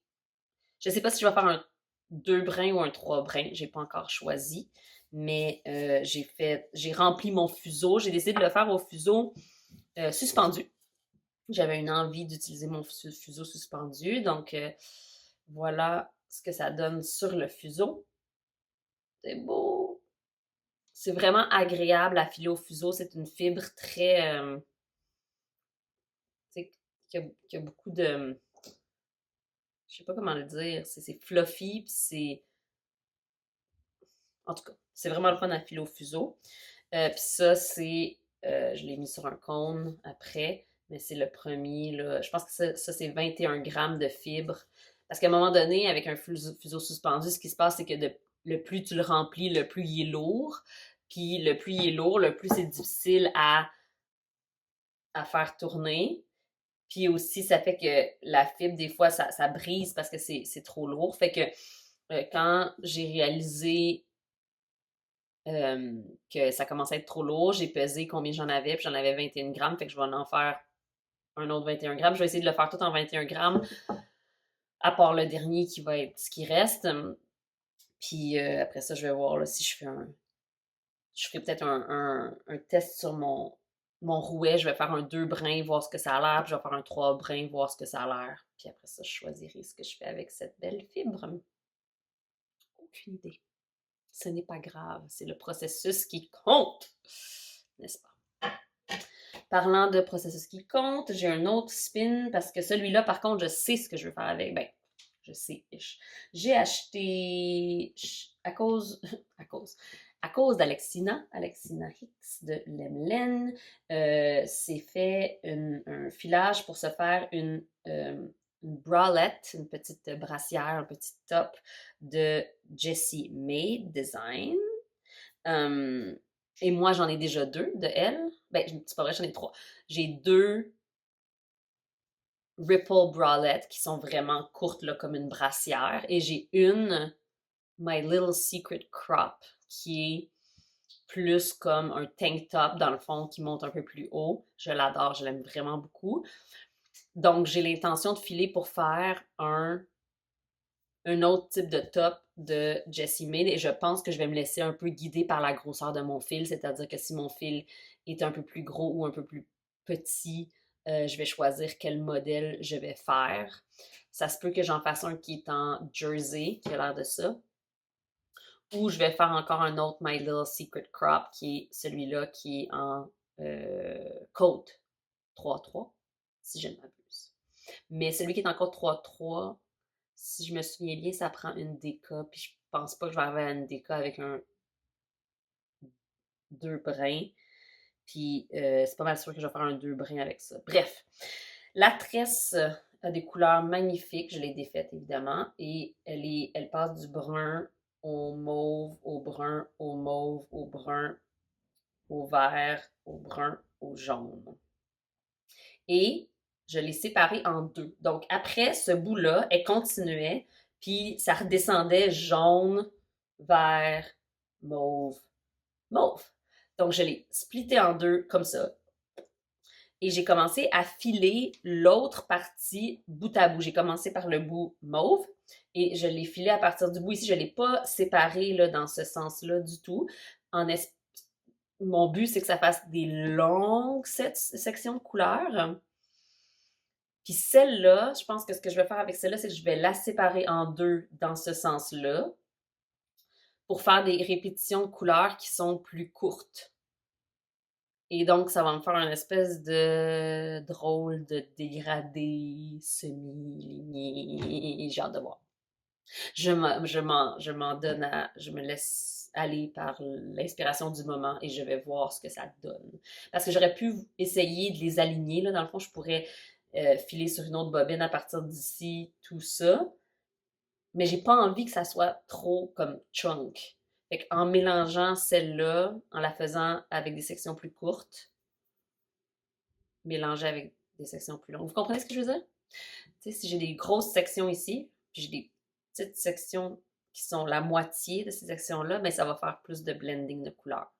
Je sais pas si je vais faire un 2 brins ou un 3 brins. J'ai pas encore choisi. Mais j'ai rempli mon fuseau. J'ai décidé de le faire au fuseau suspendu. J'avais une envie d'utiliser mon fuseau suspendu. Donc, voilà ce que ça donne sur le fuseau. C'est beau. C'est vraiment agréable à filer au fuseau. C'est une fibre très. Tu sais, qui a beaucoup de. Je sais pas comment le dire. C'est fluffy, puis c'est. En tout cas, c'est vraiment le fun à filer au fuseau. Puis ça, c'est. Je l'ai mis sur un cône après, mais c'est le premier. Là. Je pense que ça c'est 21 grammes de fibres. Parce qu'à un moment donné, avec un fuseau suspendu, ce qui se passe, c'est que le plus tu le remplis, le plus il est lourd. Puis le plus il est lourd, le plus c'est difficile à faire tourner. Puis aussi, ça fait que la fibre, des fois, ça brise parce que c'est trop lourd. Fait que quand j'ai réalisé que ça commençait à être trop lourd, j'ai pesé combien j'en avais, puis j'en avais 21 grammes. Fait que je vais en faire un autre 21 grammes. Je vais essayer de le faire tout en 21 grammes, à part le dernier qui va être ce qui reste. Puis après ça, je vais voir là, si je fais un. Je ferai peut-être un test sur mon rouet. Je vais faire un 2 brins, voir ce que ça a l'air. Puis je vais faire un 3 brins, voir ce que ça a l'air. Puis après ça, je choisirai ce que je fais avec cette belle fibre. Aucune idée. Ce n'est pas grave. C'est le processus qui compte. N'est-ce pas? Parlant de processus qui compte, j'ai un autre spin parce que celui-là, par contre, je sais ce que je veux faire avec. Ben, je sais. J'ai acheté à cause d'Alexina Hicks de Lemlen, s'est fait un filage pour se faire une bralette, une petite brassière, un petit top de Jessie May Design. Et moi, j'en ai déjà 2 de elle. Ben, c'est pas vrai, j'en ai 3. J'ai 2 Ripple bralettes qui sont vraiment courtes, là, comme une brassière. Et j'ai une My Little Secret Crop qui est plus comme un tank top, dans le fond, qui monte un peu plus haut. Je l'adore, je l'aime vraiment beaucoup. Donc, j'ai l'intention de filer pour faire un autre type de top de Jessie May et je pense que je vais me laisser un peu guider par la grosseur de mon fil, c'est-à-dire que si mon fil est un peu plus gros ou un peu plus petit, je vais choisir quel modèle je vais faire. Ça se peut que j'en fasse un qui est en jersey, qui a l'air de ça. Ou je vais faire encore un autre My Little Secret Crop, qui est celui-là qui est en côte 3-3, si je ne m'abuse. Mais celui qui est en côte 3-3, si je me souviens bien, ça prend une déca, puis je pense pas que je vais arriver à une déca avec un 2 brins. Puis c'est pas mal sûr que je vais faire un 2 brins avec ça. Bref, la tresse a des couleurs magnifiques. Je l'ai défaite évidemment. Et elle passe du brun au mauve, au brun, au mauve, au brun, au vert, au brun, au jaune. Et je l'ai séparée en deux. Donc après ce bout-là, elle continuait, puis ça redescendait jaune, vert, mauve, mauve. Donc je l'ai splitté en deux comme ça. Et j'ai commencé à filer l'autre partie bout à bout. J'ai commencé par le bout mauve et je l'ai filé à partir du bout ici. Je ne l'ai pas séparé là, dans ce sens-là du tout. Mon but, c'est que ça fasse des longues sections de couleurs. Puis celle-là, je pense que ce que je vais faire avec celle-là, c'est que je vais la séparer en deux dans ce sens-là pour faire des répétitions de couleurs qui sont plus courtes. Et donc, ça va me faire une espèce de drôle de dégradé semi-ligné. J'ai hâte de voir. Je me laisse aller par l'inspiration du moment et je vais voir ce que ça donne. Parce que j'aurais pu essayer de les aligner. Là. Dans le fond, je pourrais filer sur une autre bobine à partir d'ici, tout ça. Mais j'ai pas envie que ça soit trop comme chunk. Fait qu'en mélangeant celle-là, en la faisant avec des sections plus courtes, mélanger avec des sections plus longues. Vous comprenez ce que je veux dire? Tu sais, si j'ai des grosses sections ici, puis j'ai des petites sections qui sont la moitié de ces sections-là, bien, ça va faire plus de blending de couleurs.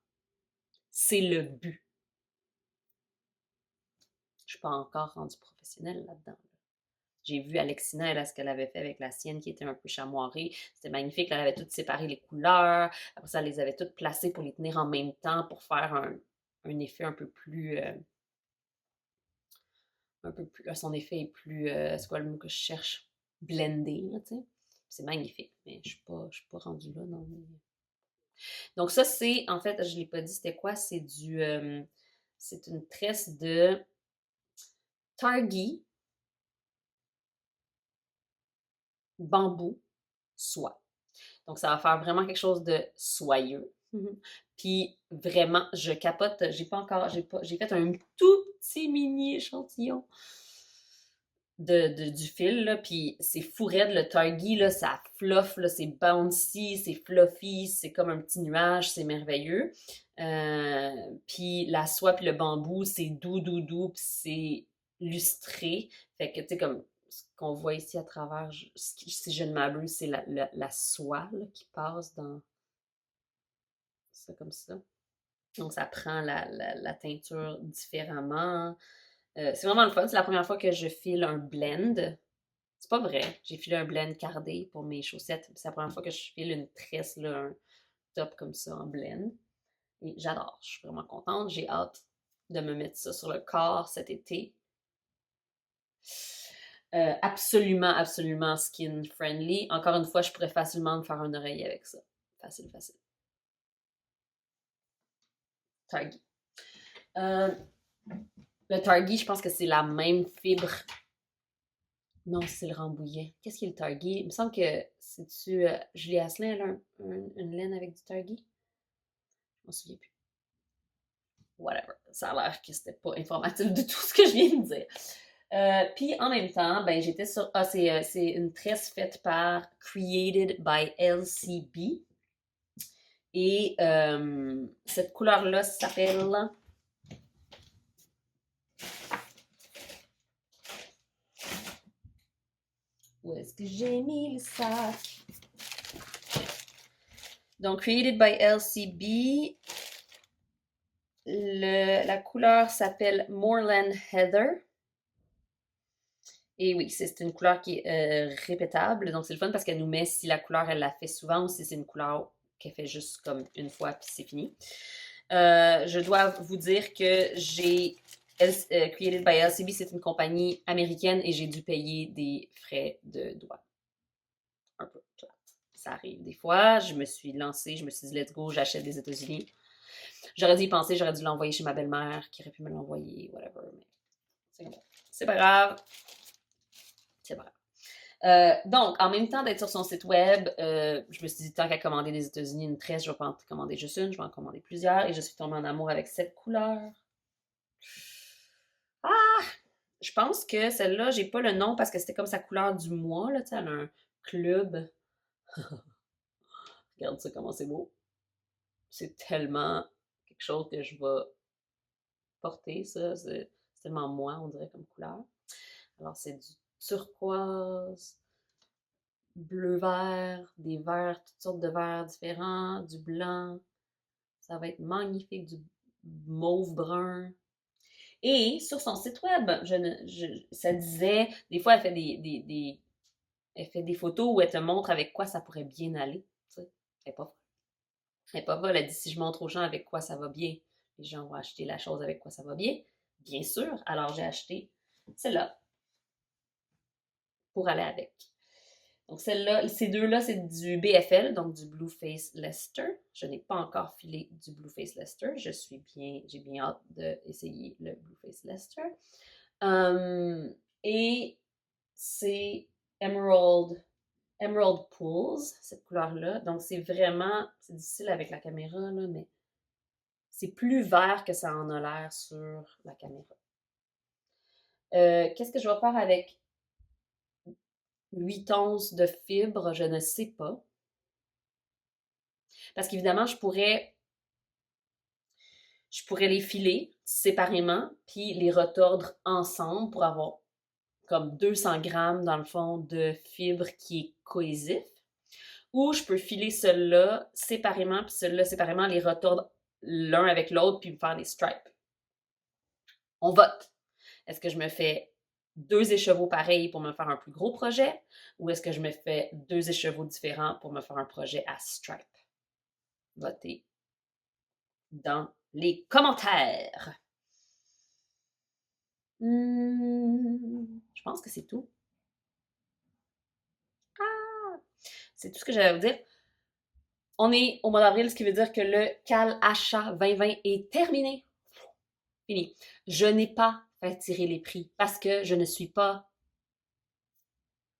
C'est le but. Je suis pas encore rendue professionnelle là-dedans. J'ai vu Alexina, elle, ce qu'elle avait fait avec la sienne qui était un peu chamoirée. C'était magnifique. Elle avait toutes séparé les couleurs. Après ça, elle les avait toutes placées pour les tenir en même temps pour faire un effet un peu plus... son effet est plus... c'est quoi le mot que je cherche? Blendé, là, tu sais. C'est magnifique, mais je suis pas rendue là, non. Donc ça, c'est... En fait, je ne l'ai pas dit, c'était quoi? C'est c'est une tresse de Targhee, bambou, soie. Donc, ça va faire vraiment quelque chose de soyeux. Puis, vraiment, je capote. J'ai fait un tout petit mini échantillon du fil, là. Puis, c'est fou raide, le Targhee, là, ça fluff, là, c'est bouncy, c'est fluffy, c'est comme un petit nuage, c'est merveilleux. Puis, la soie puis le bambou, c'est doux, doux, doux, puis c'est lustré. Fait que, tu sais, comme ce qu'on voit ici à travers, si je ne m'abuse, c'est la soie là, qui passe dans ça comme ça. Donc, ça prend la teinture différemment. C'est vraiment le fun. C'est la première fois que je file un blend. C'est pas vrai. J'ai filé un blend cardé pour mes chaussettes. C'est la première fois que je file une tresse, là, un top comme ça en blend. Et j'adore. Je suis vraiment contente. J'ai hâte de me mettre ça sur le corps cet été. Absolument, absolument skin friendly. Encore une fois, je pourrais facilement me faire un oreiller avec ça. Facile, facile. Targhee. Le Targhee, je pense que c'est la même fibre. Non, c'est le Rambouillet. Qu'est-ce qui est le Targhee? Il me semble que c'est-tu Julie Asselin, elle a une laine avec du Targhee? Je m'en souviens plus. Whatever. Ça a l'air que c'était pas informatif de tout ce que je viens de dire. Puis en même temps, ben j'étais sur. Ah, c'est une tresse faite par Created by LCB. Et cette couleur-là s'appelle. Où est-ce que j'ai mis le sac? Donc, Created by LCB. La couleur s'appelle Moorland Heather. Et oui, c'est une couleur qui est répétable. Donc, c'est le fun parce qu'elle nous met si la couleur, elle la fait souvent ou si c'est une couleur qu'elle fait juste comme une fois puis c'est fini. Je dois vous dire que j'ai Created by LCB, c'est une compagnie américaine et j'ai dû payer des frais de douane. Un peu plate. Ça arrive des fois. Je me suis lancée, je me suis dit, let's go, j'achète des États-Unis. J'aurais dû y penser, j'aurais dû l'envoyer chez ma belle-mère qui aurait pu me l'envoyer, whatever. Mais c'est pas grave. C'est pas grave. Donc, en même temps d'être sur son site web, je me suis dit, tant qu'à commander des États-Unis une tresse, je vais pas en commander juste une, je vais en commander plusieurs. Et je suis tombée en amour avec cette couleur. Ah! Je pense que celle-là, j'ai pas le nom parce que c'était comme sa couleur du mois, là, tu sais, elle a un club. Regarde ça, comment c'est beau. C'est tellement quelque chose que je vais porter, ça. C'est tellement moi, on dirait, comme couleur. Alors, c'est du turquoise, bleu-vert, des verts, toutes sortes de verts différents, du blanc. Ça va être magnifique, du mauve-brun. Et sur son site web, ça disait, des fois, elle fait elle fait des photos où elle te montre avec quoi ça pourrait bien aller. Tu sais. Elle n'est pas folle. Elle n'est pas folle. Elle dit, si je montre aux gens avec quoi ça va bien, les gens vont acheter la chose avec quoi ça va bien. Bien sûr. Alors, j'ai acheté celle-là pour aller avec. Donc, celle-là, ces deux-là, c'est du BFL, donc du Blueface Leicester. Je n'ai pas encore filé du Blueface Leicester. J'ai bien hâte d'essayer le Blueface Leicester. Et c'est Emerald Pools, cette couleur-là. Donc, c'est difficile avec la caméra, là, mais c'est plus vert que ça en a l'air sur la caméra. Qu'est-ce que je vais faire avec 8 onces de fibres? Je ne sais pas. Parce qu'évidemment, je pourrais les filer séparément, puis les retordre ensemble pour avoir comme 200 grammes, dans le fond, de fibres qui est cohésif. Ou je peux filer ceux-là séparément, puis ceux-là séparément, les retordre l'un avec l'autre, puis me faire des stripes. On vote. Est-ce que je me fais 2 écheveaux pareils pour me faire un plus gros projet, ou est-ce que je me fais 2 écheveaux différents pour me faire un projet à stripe? Votez dans les commentaires. Je pense que c'est tout. C'est tout ce que j'avais à vous dire. On est au mois d'avril, ce qui veut dire que le Cal Achat 2020 est terminé. Fini. Je n'ai pas fait tirer les prix parce que je ne suis pas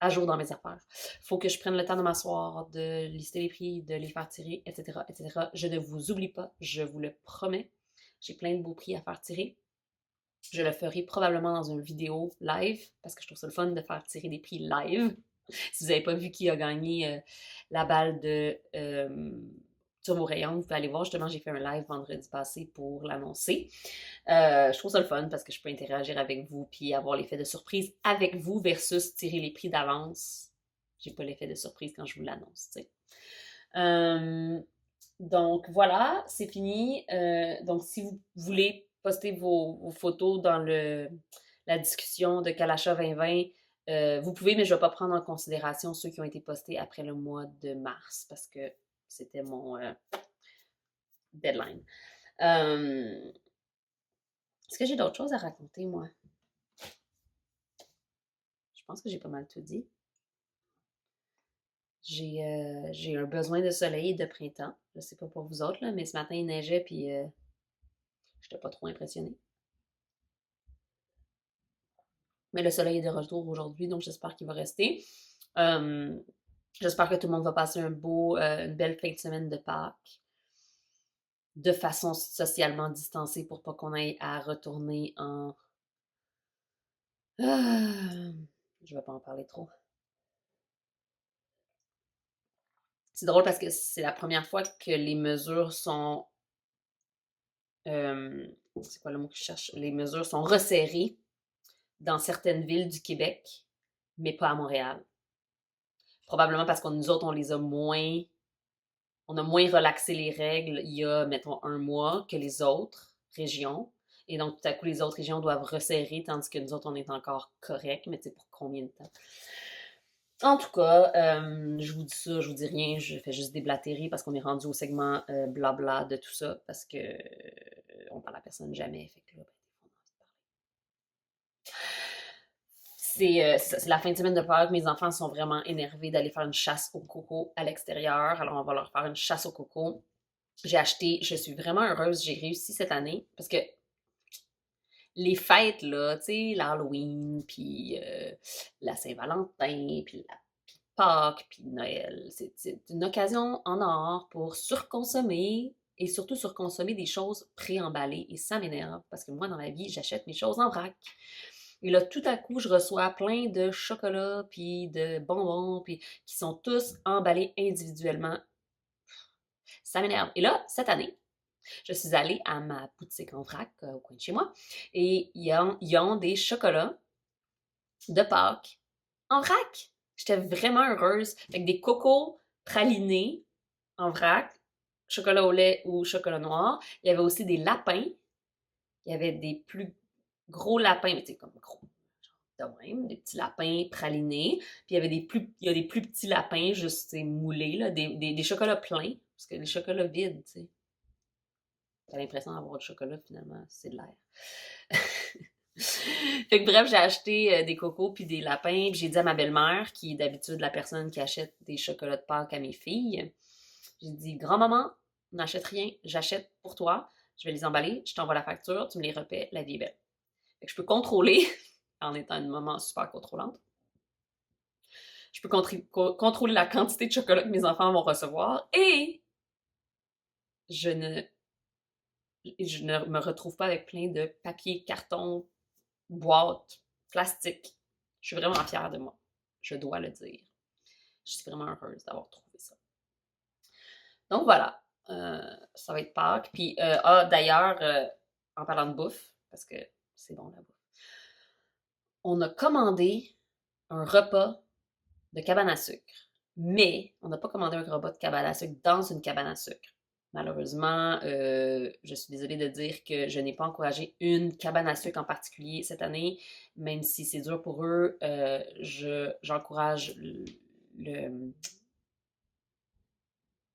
à jour dans mes affaires. Il faut que je prenne le temps de m'asseoir, de lister les prix, de les faire tirer, etc., etc. Je ne vous oublie pas, je vous le promets. J'ai plein de beaux prix à faire tirer. Je le ferai probablement dans une vidéo live parce que je trouve ça le fun de faire tirer des prix live. Si vous n'avez pas vu qui a gagné la balle de Turbo Rayon, vous pouvez aller voir. Justement, j'ai fait un live vendredi passé pour l'annoncer. Je trouve ça le fun parce que je peux interagir avec vous puis avoir l'effet de surprise avec vous versus tirer les prix d'avance. J'ai pas l'effet de surprise quand je vous l'annonce. Donc voilà, c'est fini. Donc si vous voulez poster vos photos dans la discussion de Kalacha 2020, vous pouvez, mais je ne vais pas prendre en considération ceux qui ont été postés après le mois de mars parce que c'était mon deadline. Est-ce que j'ai d'autres choses à raconter, moi? Je pense que j'ai pas mal tout dit. J'ai un besoin de soleil et de printemps. Je sais pas pour vous autres, là, mais ce matin, il neigeait, puis je n'étais pas trop impressionnée. Mais le soleil est de retour aujourd'hui, donc j'espère qu'il va rester. J'espère que tout le monde va passer une belle fin de semaine de Pâques de façon socialement distancée pour pas qu'on ait à retourner en... Je vais pas en parler trop. C'est drôle parce que c'est la première fois que les mesures sont... c'est quoi le mot que je cherche? Les mesures sont resserrées dans certaines villes du Québec, mais pas à Montréal. Probablement parce que nous autres, on a moins relaxé les règles il y a, mettons, 1 mois que les autres régions. Et donc, tout à coup, les autres régions doivent resserrer, tandis que nous autres, on est encore corrects. Mais tu sais, pour combien de temps? En tout cas, je vous dis ça, je vous dis rien, je fais juste déblatérer parce qu'on est rendu au segment blabla de tout ça, parce que on parle à personne jamais. Fait que là, c'est la fin de semaine de Pâques. Mes enfants sont vraiment énervés d'aller faire une chasse au coco à l'extérieur. Alors, on va leur faire une chasse au coco. Je suis vraiment heureuse, j'ai réussi cette année parce que les fêtes, là, tu sais, l'Halloween, puis la Saint-Valentin, puis la Pâques, puis Noël, c'est une occasion en or pour surconsommer et surtout surconsommer des choses préemballées. Et ça m'énerve parce que moi, dans la vie, j'achète mes choses en vrac. Et là, tout à coup, je reçois plein de chocolats, puis de bonbons, puis qui sont tous emballés individuellement. Ça m'énerve. Et là, cette année, je suis allée à ma boutique en vrac au coin de chez moi et ils ont des chocolats de Pâques en vrac. J'étais vraiment heureuse. Avec des cocos pralinés en vrac, chocolat au lait ou chocolat noir. Il y avait aussi des lapins. Il y avait des plus gros lapins, mais tu sais, comme gros, genre de même, des petits lapins pralinés. Puis il y a des plus petits lapins, juste moulés, là, des chocolats pleins. Parce que les chocolats vides, tu sais. T'as l'impression d'avoir du chocolat, finalement, c'est de l'air. Fait que bref, j'ai acheté des cocos puis des lapins. Puis j'ai dit à ma belle-mère, qui est d'habitude la personne qui achète des chocolats de Pâques à mes filles, j'ai dit, grand-maman, n'achète rien, j'achète pour toi. Je vais les emballer, je t'envoie la facture, tu me les repaies, la vie est belle. Fait que je peux contrôler, en étant une maman super contrôlante, je peux contrôler la quantité de chocolat que mes enfants vont recevoir et je ne, je ne me retrouve pas avec plein de papier, carton, boîte, plastique. Je suis vraiment fière de moi. Je dois le dire. Je suis vraiment heureuse d'avoir trouvé ça. Donc voilà, ça va être Pâques. Puis, d'ailleurs, en parlant de bouffe, parce que c'est bon la bouffe, on a commandé un repas de cabane à sucre. Mais on n'a pas commandé un repas de cabane à sucre dans une cabane à sucre. Malheureusement, je suis désolée de dire que je n'ai pas encouragé une cabane à sucre en particulier cette année, même si c'est dur pour eux. J'encourage le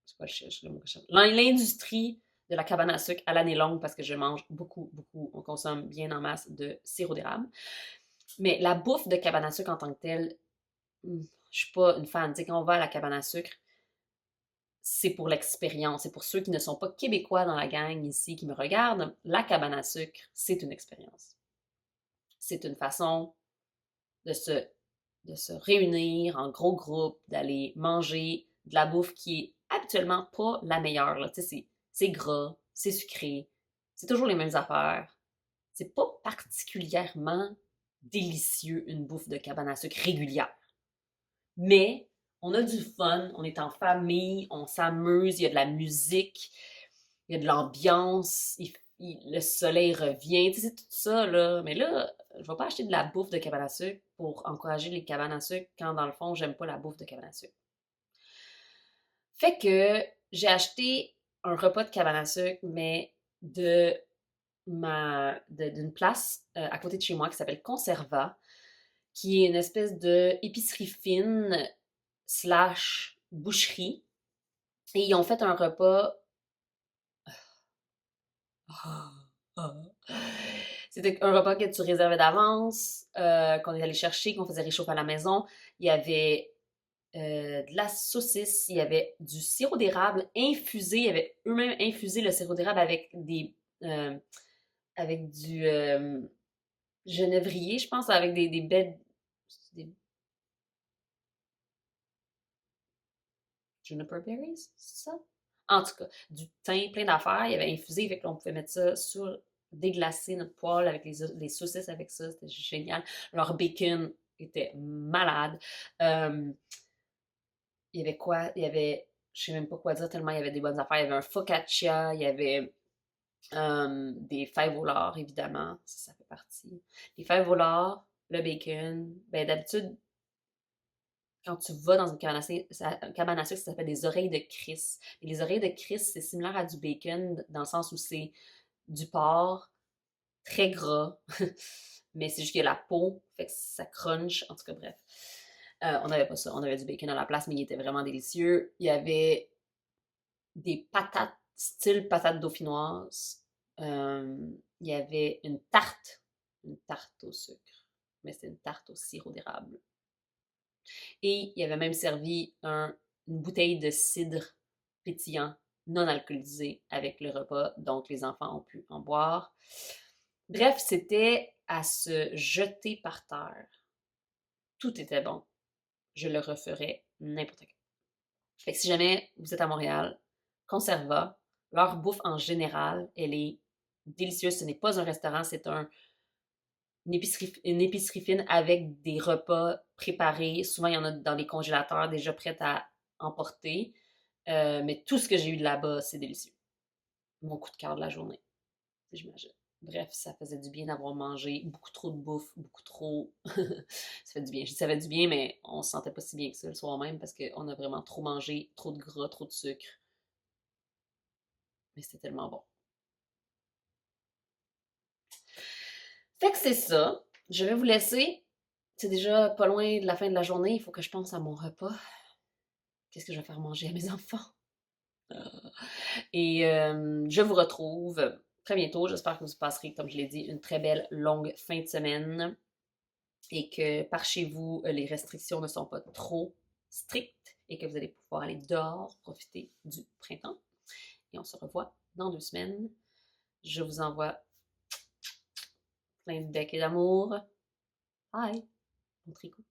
c'est quoi le mot que je cherche? L'industrie de la cabane à sucre à l'année longue parce que je mange beaucoup, beaucoup, on consomme bien en masse de sirop d'érable. Mais la bouffe de cabane à sucre en tant que telle, je suis pas une fan. Tu sais, quand on va à la cabane à sucre, c'est pour l'expérience. C'est pour ceux qui ne sont pas québécois dans la gang ici qui me regardent. La cabane à sucre, c'est une expérience. C'est une façon de se, de se réunir en gros groupe, d'aller manger de la bouffe qui est habituellement pas la meilleure. Là. Tu sais, c'est gras, c'est sucré, c'est toujours les mêmes affaires. C'est pas particulièrement délicieux une bouffe de cabane à sucre régulière. Mais on a du fun, on est en famille, on s'amuse, il y a de la musique, il y a de l'ambiance, le soleil revient, tu sais, c'est tout ça, là. Mais là, je vais pas acheter de la bouffe de cabane à sucre pour encourager les cabanes à sucre quand, dans le fond, j'aime pas la bouffe de cabane à sucre. Fait que j'ai acheté un repas de cabane à sucre, mais d'une place à côté de chez moi qui s'appelle Conserva, qui est une espèce de épicerie fine slash boucherie. Et ils ont fait un repas. C'était un repas que tu réservais d'avance, qu'on est allé chercher, qu'on faisait réchauffer à la maison. Il y avait de la saucisse, il y avait du sirop d'érable infusé. Ils avaient eux-mêmes infusé le sirop d'érable avec du genévrier, je pense, avec des baies. Des juniper berries, c'est ça? En tout cas, du thym, plein d'affaires. Il y avait infusé, fait qu'on pouvait mettre ça sur, déglacer notre poêle avec les saucisses avec ça. C'était génial. Leur bacon était malade. Euh, il y avait quoi? Il y avait, je sais même pas quoi dire tellement il y avait des bonnes affaires. Il y avait un focaccia, il y avait des fèves au lard, évidemment. Ça fait partie. Les fèves au lard, le bacon. Ben, d'habitude, quand tu vas dans une cabane à sucre, ça s'appelle des oreilles de Chris. Et les oreilles de Chris, c'est similaire à du bacon dans le sens où c'est du porc très gras, mais c'est juste qu'il y a la peau, fait que ça crunch, en tout cas, bref. On n'avait pas ça, on avait du bacon à la place, mais il était vraiment délicieux. Il y avait des patates, style patates dauphinoises. Il y avait une tarte au sucre. mais c'était une tarte au sirop d'érable. Et il avait même servi une bouteille de cidre pétillant non alcoolisé avec le repas, donc les enfants ont pu en boire. Bref, c'était à se jeter par terre. Tout était bon. Je le referais n'importe quand. Fait que si jamais vous êtes à Montréal, Conserva, leur bouffe en général, elle est délicieuse. Ce n'est pas un restaurant, c'est une épicerie fine avec des repas préparés. Souvent, il y en a dans les congélateurs déjà prêts à emporter. Mais tout ce que j'ai eu de là-bas, c'est délicieux. Mon coup de cœur de la journée, j'imagine. Bref, ça faisait du bien d'avoir mangé beaucoup trop de bouffe, beaucoup trop. Ça fait du bien. Je dis ça fait du bien, mais on se sentait pas si bien que ça le soir même parce qu'on a vraiment trop mangé, trop de gras, trop de sucre. Mais c'était tellement bon. Fait que c'est ça. Je vais vous laisser. C'est déjà pas loin de la fin de la journée. Il faut que je pense à mon repas. Qu'est-ce que je vais faire manger à mes enfants? Et je vous retrouve très bientôt. J'espère que vous passerez, comme je l'ai dit, une très belle longue fin de semaine et que par chez vous, les restrictions ne sont pas trop strictes et que vous allez pouvoir aller dehors, profiter du printemps. Et on se revoit dans 2 semaines. Je vous envoie plein de becs et d'amour. Bye! Bon tricot.